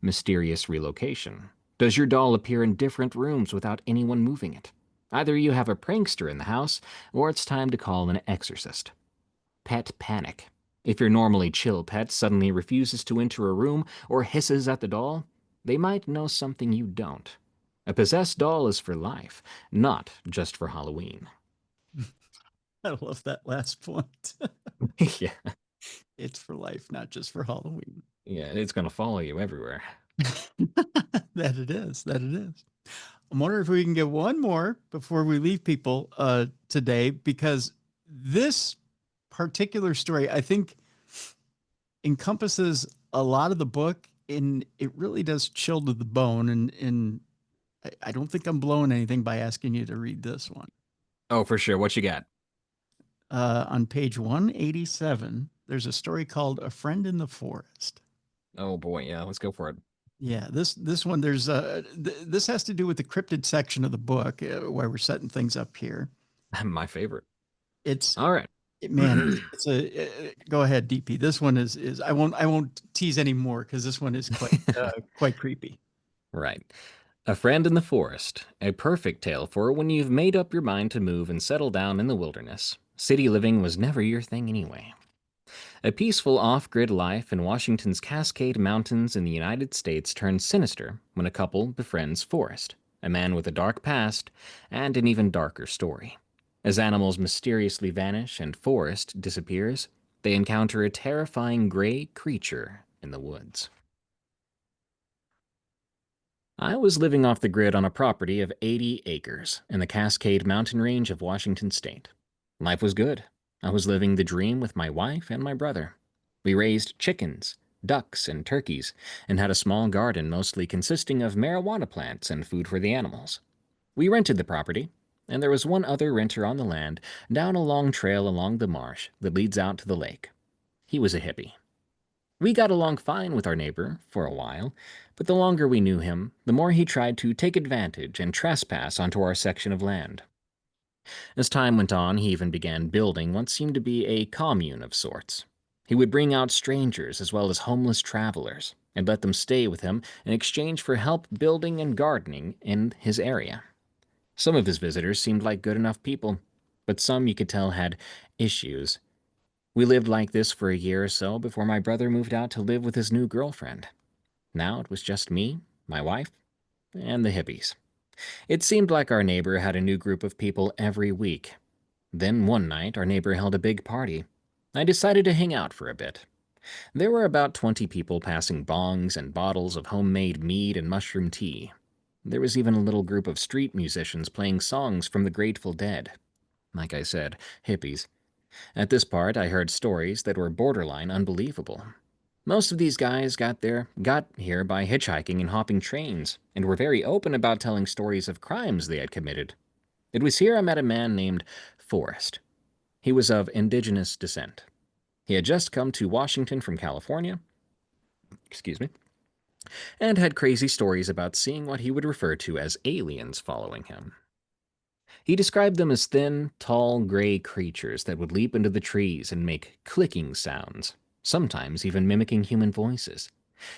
Mysterious relocation. Does your doll appear in different rooms without anyone moving it? Either you have a prankster in the house, or it's time to call an exorcist. Pet panic. If your normally chill pet suddenly refuses to enter a room or hisses at the doll, they might know something you don't. A possessed doll is for life, not just for Halloween. I love that last point. Yeah. It's for life, not just for Halloween. Yeah, it's going to follow you everywhere. That it is. I'm wondering if we can get one more before we leave people today, because this particular story, I think, encompasses a lot of the book, and it really does chill to the bone. And I don't think I'm blowing anything by asking you to read this one. Oh, for sure. What you got? On page 187, there's a story called A Friend in the Forest. Oh boy, yeah, let's go for it. Yeah, this one, there's this has to do with the cryptid section of the book, where we're setting things up here. My favorite. It's All right. man, it's a go ahead, DP. This one is I won't tease anymore because this one is quite creepy. Right. A Friend in the Forest, a perfect tale for when you've made up your mind to move and settle down in the wilderness. City living was never your thing anyway. A peaceful off grid life in Washington's Cascade Mountains in the United States turns sinister when a couple befriends Forrest, a man with a dark past and an even darker story. As animals mysteriously vanish and Forrest disappears, they encounter a terrifying gray creature in the woods. I was living off the grid on a property of 80 acres in the Cascade Mountain Range of Washington State. Life was good. I was living the dream with my wife and my brother. We raised chickens, ducks, and turkeys, and had a small garden mostly consisting of marijuana plants and food for the animals. We rented the property, and there was one other renter on the land down a long trail along the marsh that leads out to the lake. He was a hippie. We got along fine with our neighbor for a while, but the longer we knew him, the more he tried to take advantage and trespass onto our section of land. As time went on, he even began building what seemed to be a commune of sorts. He would bring out strangers as well as homeless travelers and let them stay with him in exchange for help building and gardening in his area. Some of his visitors seemed like good enough people, but some you could tell had issues. We lived like this for a year or so before my brother moved out to live with his new girlfriend. Now it was just me, my wife, and the hippies. It seemed like our neighbor had a new group of people every week. Then one night, our neighbor held a big party. I decided to hang out for a bit. There were about 20 people passing bongs and bottles of homemade mead and mushroom tea. There was even a little group of street musicians playing songs from the Grateful Dead. Like I said, hippies. At this part, I heard stories that were borderline unbelievable. Most of these guys got here by hitchhiking and hopping trains, and were very open about telling stories of crimes they had committed. It was here I met a man named Forrest. He was of indigenous descent. He had just come to Washington from California, and had crazy stories about seeing what he would refer to as aliens following him. He described them as thin, tall, gray creatures that would leap into the trees and make clicking sounds, sometimes even mimicking human voices.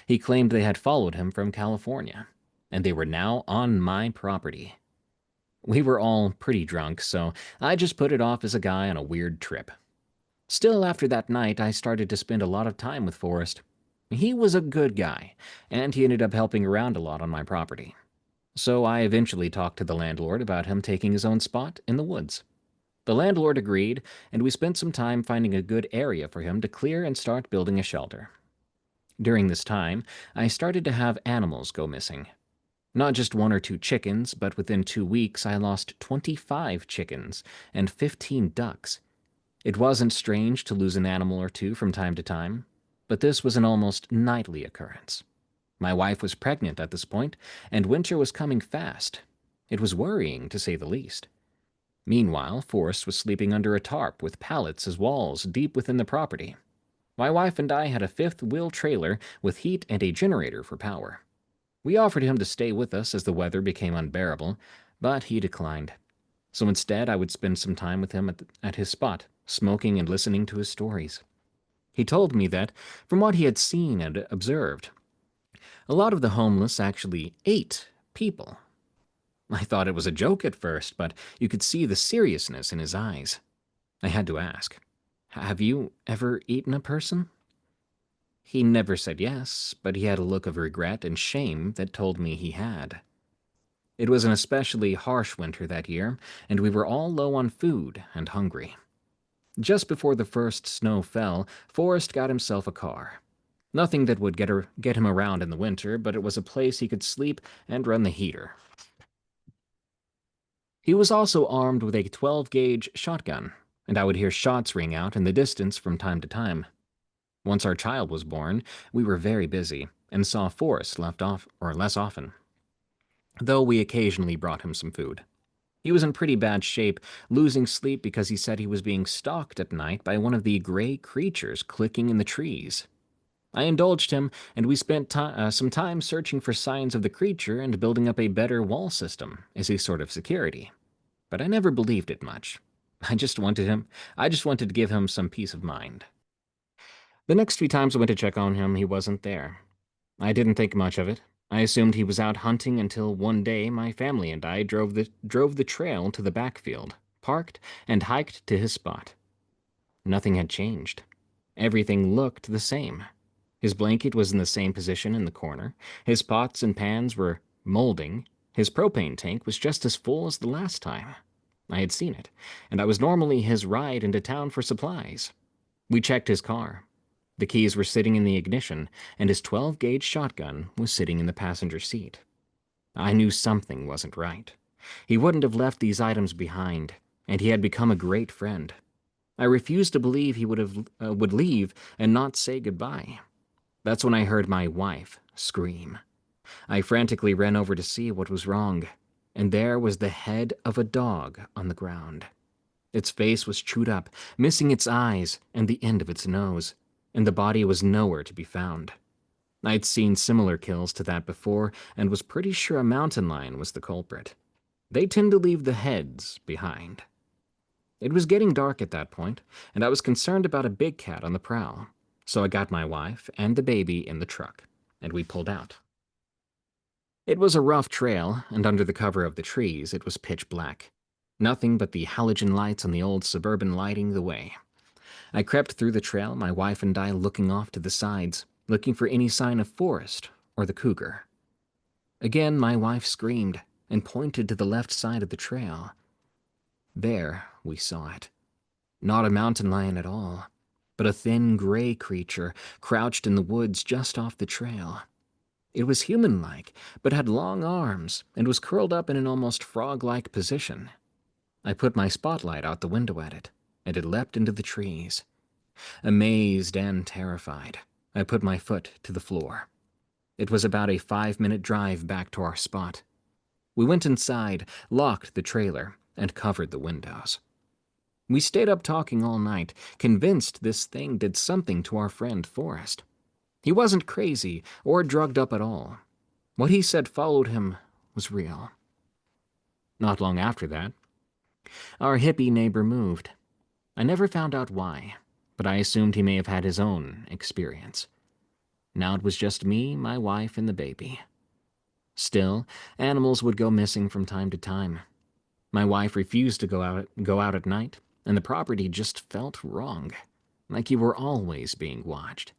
He claimed they had followed him from California, and they were now on my property. We were all pretty drunk, so I just put it off as a guy on a weird trip. Still, after that night, I started to spend a lot of time with Forrest. He was a good guy, and he ended up helping around a lot on my property. So I eventually talked to the landlord about him taking his own spot in the woods. The landlord agreed, and we spent some time finding a good area for him to clear and start building a shelter. During this time, I started to have animals go missing. Not just 1 or 2 chickens, but within 2 weeks I lost 25 chickens and 15 ducks. It wasn't strange to lose an animal or two from time to time, but this was an almost nightly occurrence. My wife was pregnant at this point, and winter was coming fast. It was worrying, to say the least. Meanwhile, Forrest was sleeping under a tarp with pallets as walls deep within the property. My wife and I had a 5th-wheel trailer with heat and a generator for power. We offered him to stay with us as the weather became unbearable, but he declined. So instead, I would spend some time with him at his spot, smoking and listening to his stories. He told me that, from what he had seen and observed, a lot of the homeless actually ate people. I thought it was a joke at first, but you could see the seriousness in his eyes. I had to ask, "Have you ever eaten a person?" He never said yes, but he had a look of regret and shame that told me he had. It was an especially harsh winter that year, and we were all low on food and hungry. Just before the first snow fell, Forrest got himself a car. Nothing that would get him around in the winter, but it was a place he could sleep and run the heater. He was also armed with a 12-gauge shotgun, and I would hear shots ring out in the distance from time to time. Once our child was born, we were very busy and saw Forrest less often, though we occasionally brought him some food. He was in pretty bad shape, losing sleep because he said he was being stalked at night by one of the gray creatures clicking in the trees. I indulged him, and we spent some time searching for signs of the creature and building up a better wall system as a sort of security. but I never believed it much. I just wanted to give him some peace of mind. The next few times I went to check on him, he wasn't there. I didn't think much of it. I assumed he was out hunting until one day my family and I drove the trail to the backfield, parked, and hiked to his spot. Nothing had changed. Everything looked the same. His blanket was in the same position in the corner. His pots and pans were molding. His propane tank was just as full as the last time. I had seen it, and I was normally his ride into town for supplies. We checked his car. The keys were sitting in the ignition, and his 12-gauge shotgun was sitting in the passenger seat. I knew something wasn't right. He wouldn't have left these items behind, and he had become a great friend. I refused to believe he would leave and not say goodbye. That's when I heard my wife scream. I frantically ran over to see what was wrong, and there was the head of a dog on the ground. Its face was chewed up, missing its eyes and the end of its nose, and the body was nowhere to be found. I'd seen similar kills to that before and was pretty sure a mountain lion was the culprit. They tend to leave the heads behind. It was getting dark at that point, and I was concerned about a big cat on the prowl, so I got my wife and the baby in the truck, and we pulled out. It was a rough trail, and under the cover of the trees it was pitch black. Nothing but the halogen lights on the old Suburban lighting the way. I crept through the trail, my wife and I looking off to the sides, looking for any sign of forest or the cougar. Again, my wife screamed and pointed to the left side of the trail. There we saw it. Not a mountain lion at all, but a thin gray creature crouched in the woods just off the trail. It was human-like, but had long arms and was curled up in an almost frog-like position. I put my spotlight out the window at it, and it leapt into the trees. Amazed and terrified, I put my foot to the floor. It was about a 5-minute drive back to our spot. We went inside, locked the trailer, and covered the windows. We stayed up talking all night, convinced this thing did something to our friend Forrest. He wasn't crazy or drugged up at all. What he said followed him was real. Not long after that, our hippie neighbor moved. I never found out why, but I assumed he may have had his own experience. Now it was just me, my wife, and the baby. Still, animals would go missing from time to time. My wife refused to go out at night, and the property just felt wrong, like you were always being watched.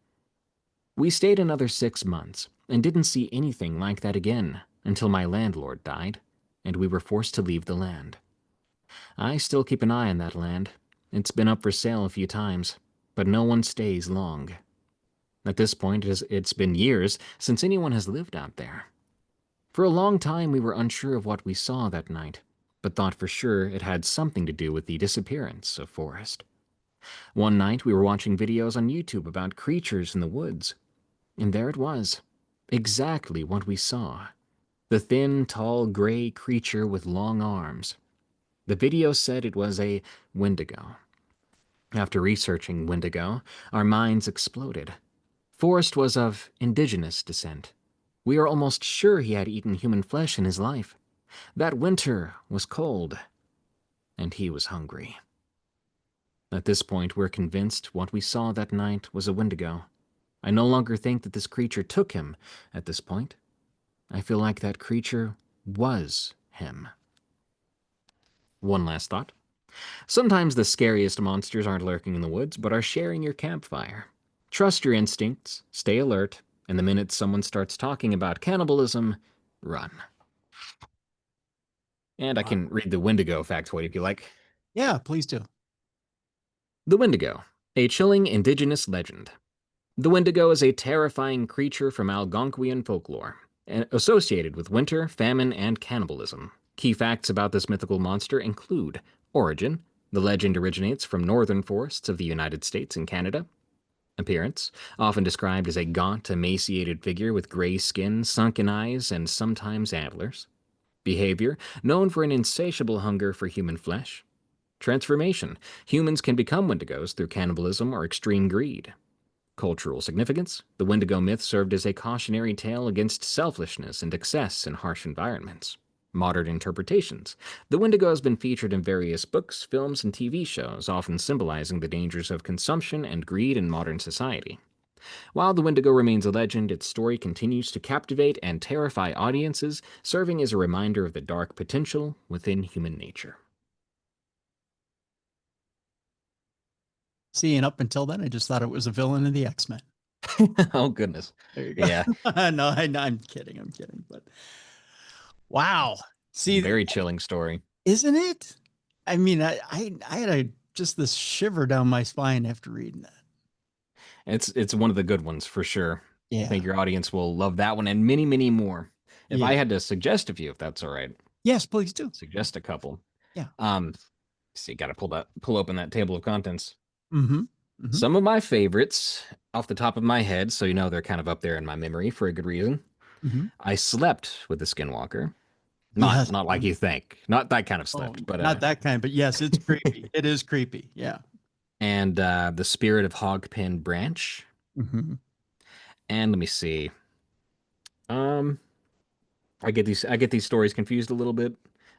We stayed another 6 months and didn't see anything like that again until my landlord died, and we were forced to leave the land. I still keep an eye on that land. It's been up for sale a few times, but no one stays long. At this point, it's been years since anyone has lived out there. For a long time, we were unsure of what we saw that night, but thought for sure it had something to do with the disappearance of Forrest. One night, we were watching videos on YouTube about creatures in the woods, and there it was, exactly what we saw. The thin, tall, gray creature with long arms. The video said it was a Wendigo. After researching Wendigo, our minds exploded. Forrest was of indigenous descent. We are almost sure he had eaten human flesh in his life. That winter was cold, and he was hungry. At this point, we're convinced what we saw that night was a Wendigo. I no longer think that this creature took him at this point. I feel like that creature was him. One last thought. Sometimes the scariest monsters aren't lurking in the woods, but are sharing your campfire. Trust your instincts, stay alert, and the minute someone starts talking about cannibalism, run. And I can read the Wendigo factoid if you like. Yeah, please do. The Wendigo, a chilling indigenous legend. The Wendigo is a terrifying creature from Algonquian folklore, associated with winter, famine, and cannibalism. Key facts about this mythical monster include origin. The legend originates from northern forests of the United States and Canada. Appearance, often described as a gaunt, emaciated figure with gray skin, sunken eyes, and sometimes antlers. Behavior, known for an insatiable hunger for human flesh. Transformation, humans can become Wendigos through cannibalism or extreme greed. Cultural significance, the Wendigo myth served as a cautionary tale against selfishness and excess in harsh environments. modern interpretations. The Wendigo has been featured in various books, films, and TV shows, often symbolizing the dangers of consumption and greed in modern society. While the Wendigo remains a legend, its story continues to captivate and terrify audiences, serving as a reminder of the dark potential within human nature. See, and up until then, I just thought it was a villain in the X-Men. Oh, goodness. There you go. Yeah. No, I'm kidding. I'm kidding. But wow. See, Very chilling story. isn't it? I mean, I had just this shiver down my spine after reading that. It's one of the good ones for sure. I Yeah. think your audience will love that one and many, many more. If Yeah. I had to suggest a few, if that's all right, Yes, please do. suggest a couple. Yeah. See, got to pull open that table of contents. Mm-hmm. Mm-hmm. Some of my favorites, off the top of my head, so you know they're kind of up there in my memory for a good reason. Mm-hmm. I slept with the Skinwalker. Not like you think. Not that kind of slept, but not that kind. But yes, it's creepy. It is creepy. Yeah. and the Spirit of Hogpen Branch. Mm-hmm. And let me see. Um, I get these stories confused a little bit.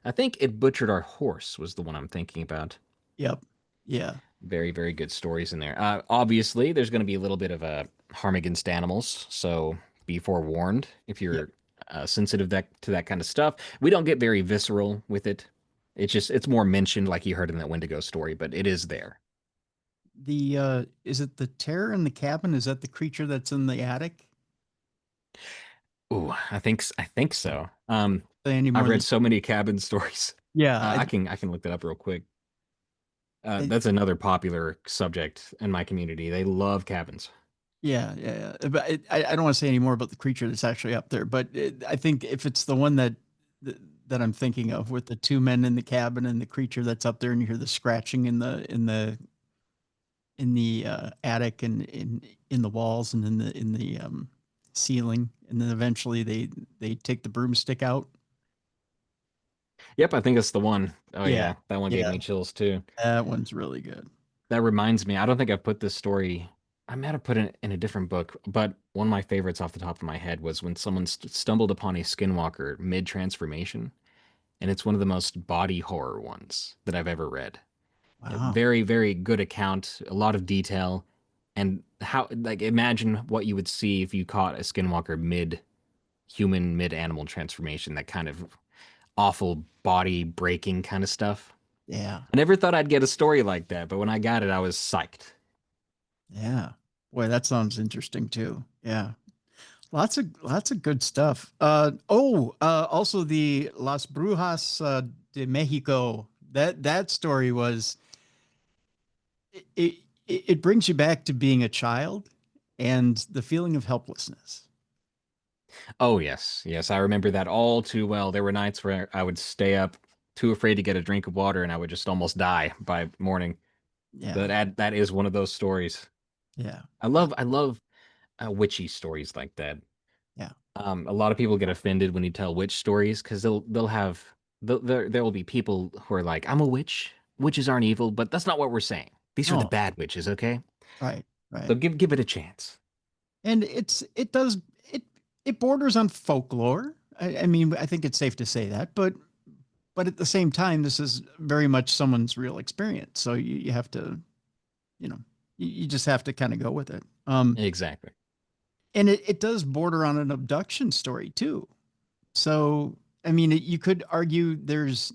I think It Butchered Our Horse was the one I'm thinking about. Yep. Yeah. Very, very good stories in there. Obviously, there's going to be a little bit of a harm against animals, so be forewarned if you're sensitive to that kind of stuff. We don't get very visceral with it. It's more mentioned, like you heard in that Wendigo story, but it is there. The is it the terror in the cabin? Is that the creature that's in the attic? Ooh, I think so. I've read so many cabin stories. Yeah, I can look that up real quick. That's another popular subject in my community. They love cabins. yeah. But I don't want to say any more about the creature that's actually up there. But I think if it's the one that I'm thinking of, with the two men in the cabin and the creature that's up there, and you hear the scratching in the attic and in the walls and in the ceiling, and then eventually they take the broomstick out. Yep, I think it's the one. Oh Yeah. yeah, that one gave Yeah. me chills too. That one's really good. That reminds me, I don't think I've put this story. I might have put it in a different book, but one of my favorites off the top of my head was when someone stumbled upon a skinwalker mid transformation, and it's one of the most body horror ones that I've ever read. Wow. Very, very good account, a lot of detail, and how, like, imagine what you would see if you caught a skinwalker mid human, mid animal transformation, that kind of awful body breaking kind of stuff. Yeah. I never thought I'd get a story like that, but when I got it, I was psyched. Yeah. Boy, that sounds interesting too. Yeah. Lots of good stuff. Also the Las Brujas de Mexico. That story was it brings you back to being a child and the feeling of helplessness. Oh yes, yes, I remember that all too well. There were nights where I would stay up too afraid to get a drink of water, and I would just almost die by morning. Yeah. That is one of those stories. Yeah. I love witchy stories like that. Yeah. A lot of people get offended when you tell witch stories because there will be people who are like, I'm a witch. Witches aren't evil, but that's not what we're saying. These are the Oh, bad witches, okay? right. So Right. give it a chance. And it borders on folklore. I mean, I think it's safe to say that, but at the same time, this is very much someone's real experience. So you have to, you just have to kind of go with it. Exactly. And it does border on an abduction story too. So, I mean, you could argue because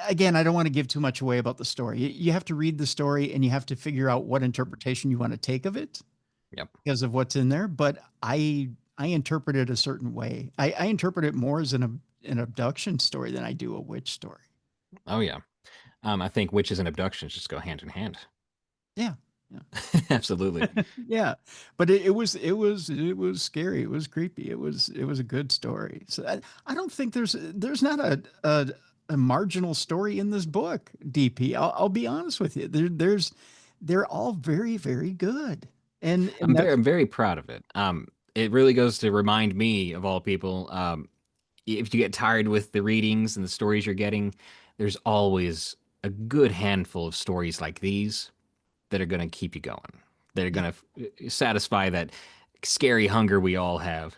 again, I don't want to give too much away about the story. You have to read the story and you have to figure out what interpretation you want to take of it. Yep. Because of what's in there. But I interpret it a certain way. I interpret it more as an abduction story than I do a witch story. Oh yeah. I think witches and abductions just go hand in hand. Yeah. Absolutely. Yeah. But it was scary. It was creepy. It was a good story. So I don't think there's not a marginal story in this book, DP. I'll be honest with you. They're all very, very good. And I'm very proud of it. It really goes to remind me of all people. If you get tired with the readings and the stories you're getting, there's always a good handful of stories like these that are going to keep you going. That are going to satisfy that scary hunger we all have.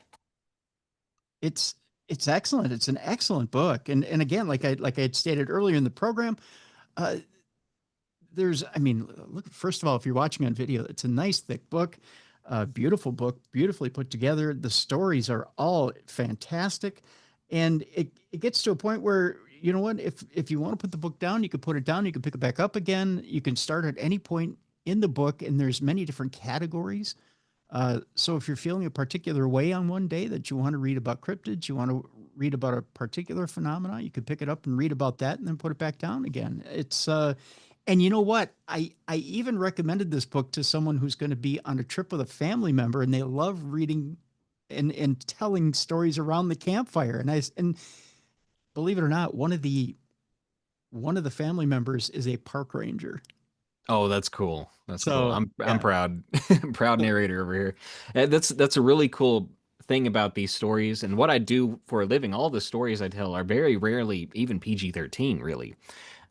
It's excellent. It's an excellent book. And again, like I had stated earlier in the program, uh, I mean, look, first of all, if you're watching on video, it's a nice thick book, beautiful book, beautifully put together. The stories are all fantastic. And it gets to a point where, you know what, if you want to put the book down, you can put it down, you can pick it back up again. You can start at any point in the book, and there's many different categories. So if you're feeling a particular way on one day that you want to read about cryptids, you want to read about a particular phenomena, you could pick it up and read about that and then put it back down again. And you know what? I even recommended this book to someone who's going to be on a trip with a family member, and they love reading and telling stories around the campfire. And believe it or not, one of the family members is a park ranger. Oh, that's cool. That's cool. So I'm proud. Proud narrator over here. That's a really cool thing about these stories, and what I do for a living. All the stories I tell are very rarely even PG-13, really.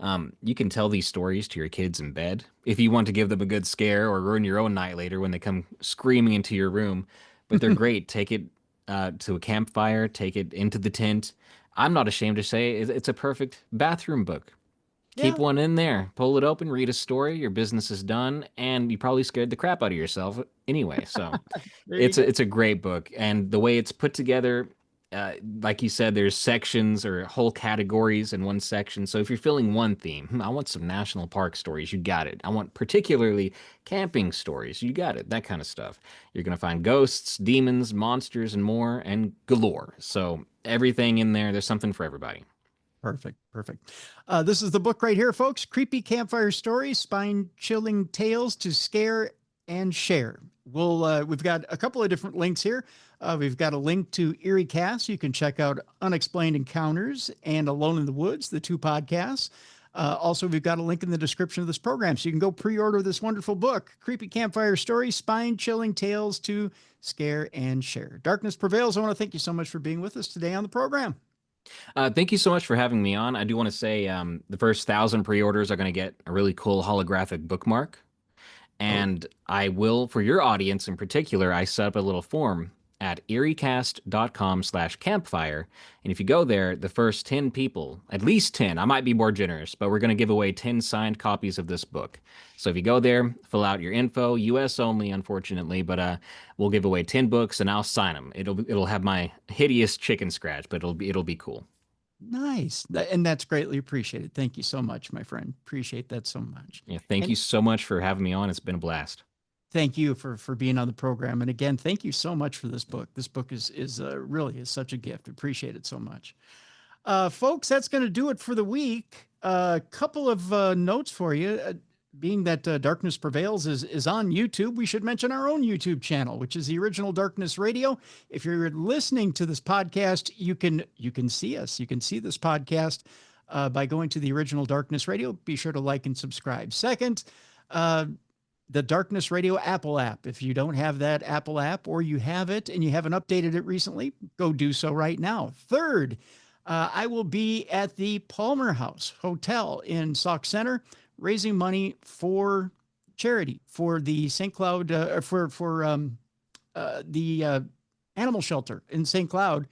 You can tell these stories to your kids in bed if you want to give them a good scare or ruin your own night later when they come screaming into your room. But they're great. Take it to a campfire, take it into the tent. I'm not ashamed to say it's a perfect bathroom book. Keep yeah, one in there, pull it open, read a story, your business is done, and you probably scared the crap out of yourself anyway. So there you go. it's a great book, and the way it's put together, like you said, there's sections or whole categories in one section. So if you're feeling one theme, I want some national park stories, you got it. I want particularly camping stories, you got it. That kind of stuff. You're gonna find ghosts, demons, monsters, and more, and galore. So everything in there, there's something for everybody. Perfect. Perfect. This is the book right here, folks. Creepy Campfire Stories, spine-chilling tales to scare and share. We've got a couple of different links here. We've got a link to Eeriecast. You can check out Unexplained Encounters and Alone in the Woods, the two podcasts. Also, we've got a link in the description of this program, so you can go pre-order this wonderful book, Creepy Campfire Stories, spine-chilling tales to scare and share. Darkness Prevails. I want to thank you so much for being with us today on the program. Thank you so much for having me on. I do want to say the first 1,000 pre-orders are going to get a really cool holographic bookmark. Oh, And I will, for your audience in particular, I set up a little form at eeriecast.com/campfire. And if you go there, the first 10 people, at least 10, I might be more generous, but we're going to give away 10 signed copies of this book. So if you go there, fill out your info, US only, unfortunately, but we'll give away 10 books and I'll sign them. It'll have my hideous chicken scratch, but it'll be cool. nice. And that's greatly appreciated. Thank you so much, my friend. Appreciate that so much. Yeah, thank you And so much for having me on. It's been a blast. thank you for being on the program. And again, thank you so much for this book. This book is really is such a gift. Appreciate it so much. Folks, that's going to do it for the week. A couple of notes for you. Being that Darkness Prevails is on YouTube, we should mention our own YouTube channel, which is the original Darkness Radio. If you're listening to this podcast, you can see us. You can see this podcast by going to the original Darkness Radio. Be sure to like and subscribe. Second, the Darkness Radio Apple app. If you don't have that Apple app, or you have it and you haven't updated it recently, go do so right now. Third, I will be at the Palmer House Hotel in Sauk Center, raising money for charity for the St. Cloud, the animal shelter in St. Cloud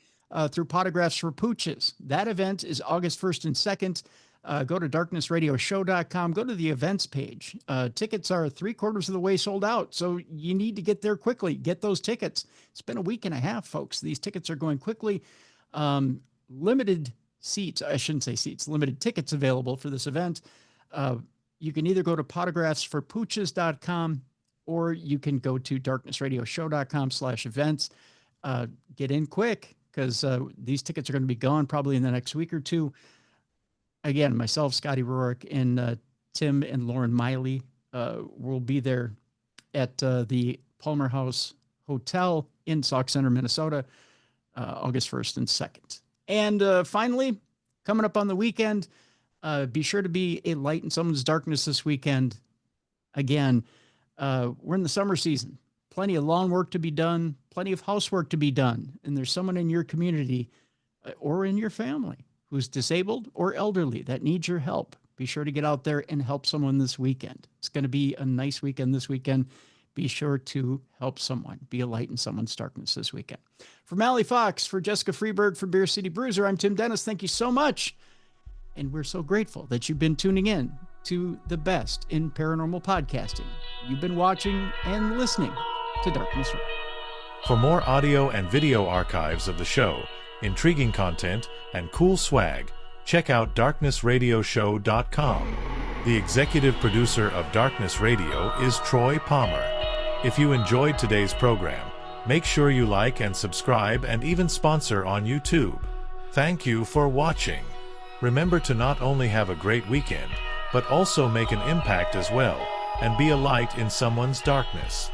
through Potographs for Pooches. That event is August 1st and 2nd. Go to darknessradioshow.com, go to the events page. Tickets are 3/4 of the way sold out, so you need to get there quickly. Get those tickets. It's been a week and a half, folks. These tickets are going quickly. Limited seats, I shouldn't say seats, limited tickets available for this event. You can either go to potographsforpooches.com, or you can go to darknessradioshow.com/events. Get in quick, because these tickets are going to be gone probably in the next week or two. Again, myself, Scotty Rourke, and Tim and Lauren Miley will be there at the Palmer House Hotel in Sauk Center, Minnesota, August 1st and 2nd. And finally, coming up on the weekend, be sure to be a light in someone's darkness this weekend. Again, we're in the summer season. Plenty of lawn work to be done, plenty of housework to be done. And there's someone in your community or in your family who's disabled or elderly that needs your help. Be sure to get out there and help someone this weekend. It's going to be a nice weekend this weekend. be sure to help someone, be a light in someone's darkness this weekend. For Mally Fox, for Jessica Freeberg, for Beer City Bruiser, I'm Tim Dennis. Thank you so much. And we're so grateful that you've been tuning in to the best in paranormal podcasting. You've been watching and listening to Darkness Radio. For more audio and video archives of the show, intriguing content, and cool swag, check out darknessradioshow.com. The executive producer of Darkness Radio is Troy Palmer. If you enjoyed today's program, make sure you like and subscribe and even sponsor on YouTube. Thank you for watching. Remember to not only have a great weekend, but also make an impact as well, and be a light in someone's darkness.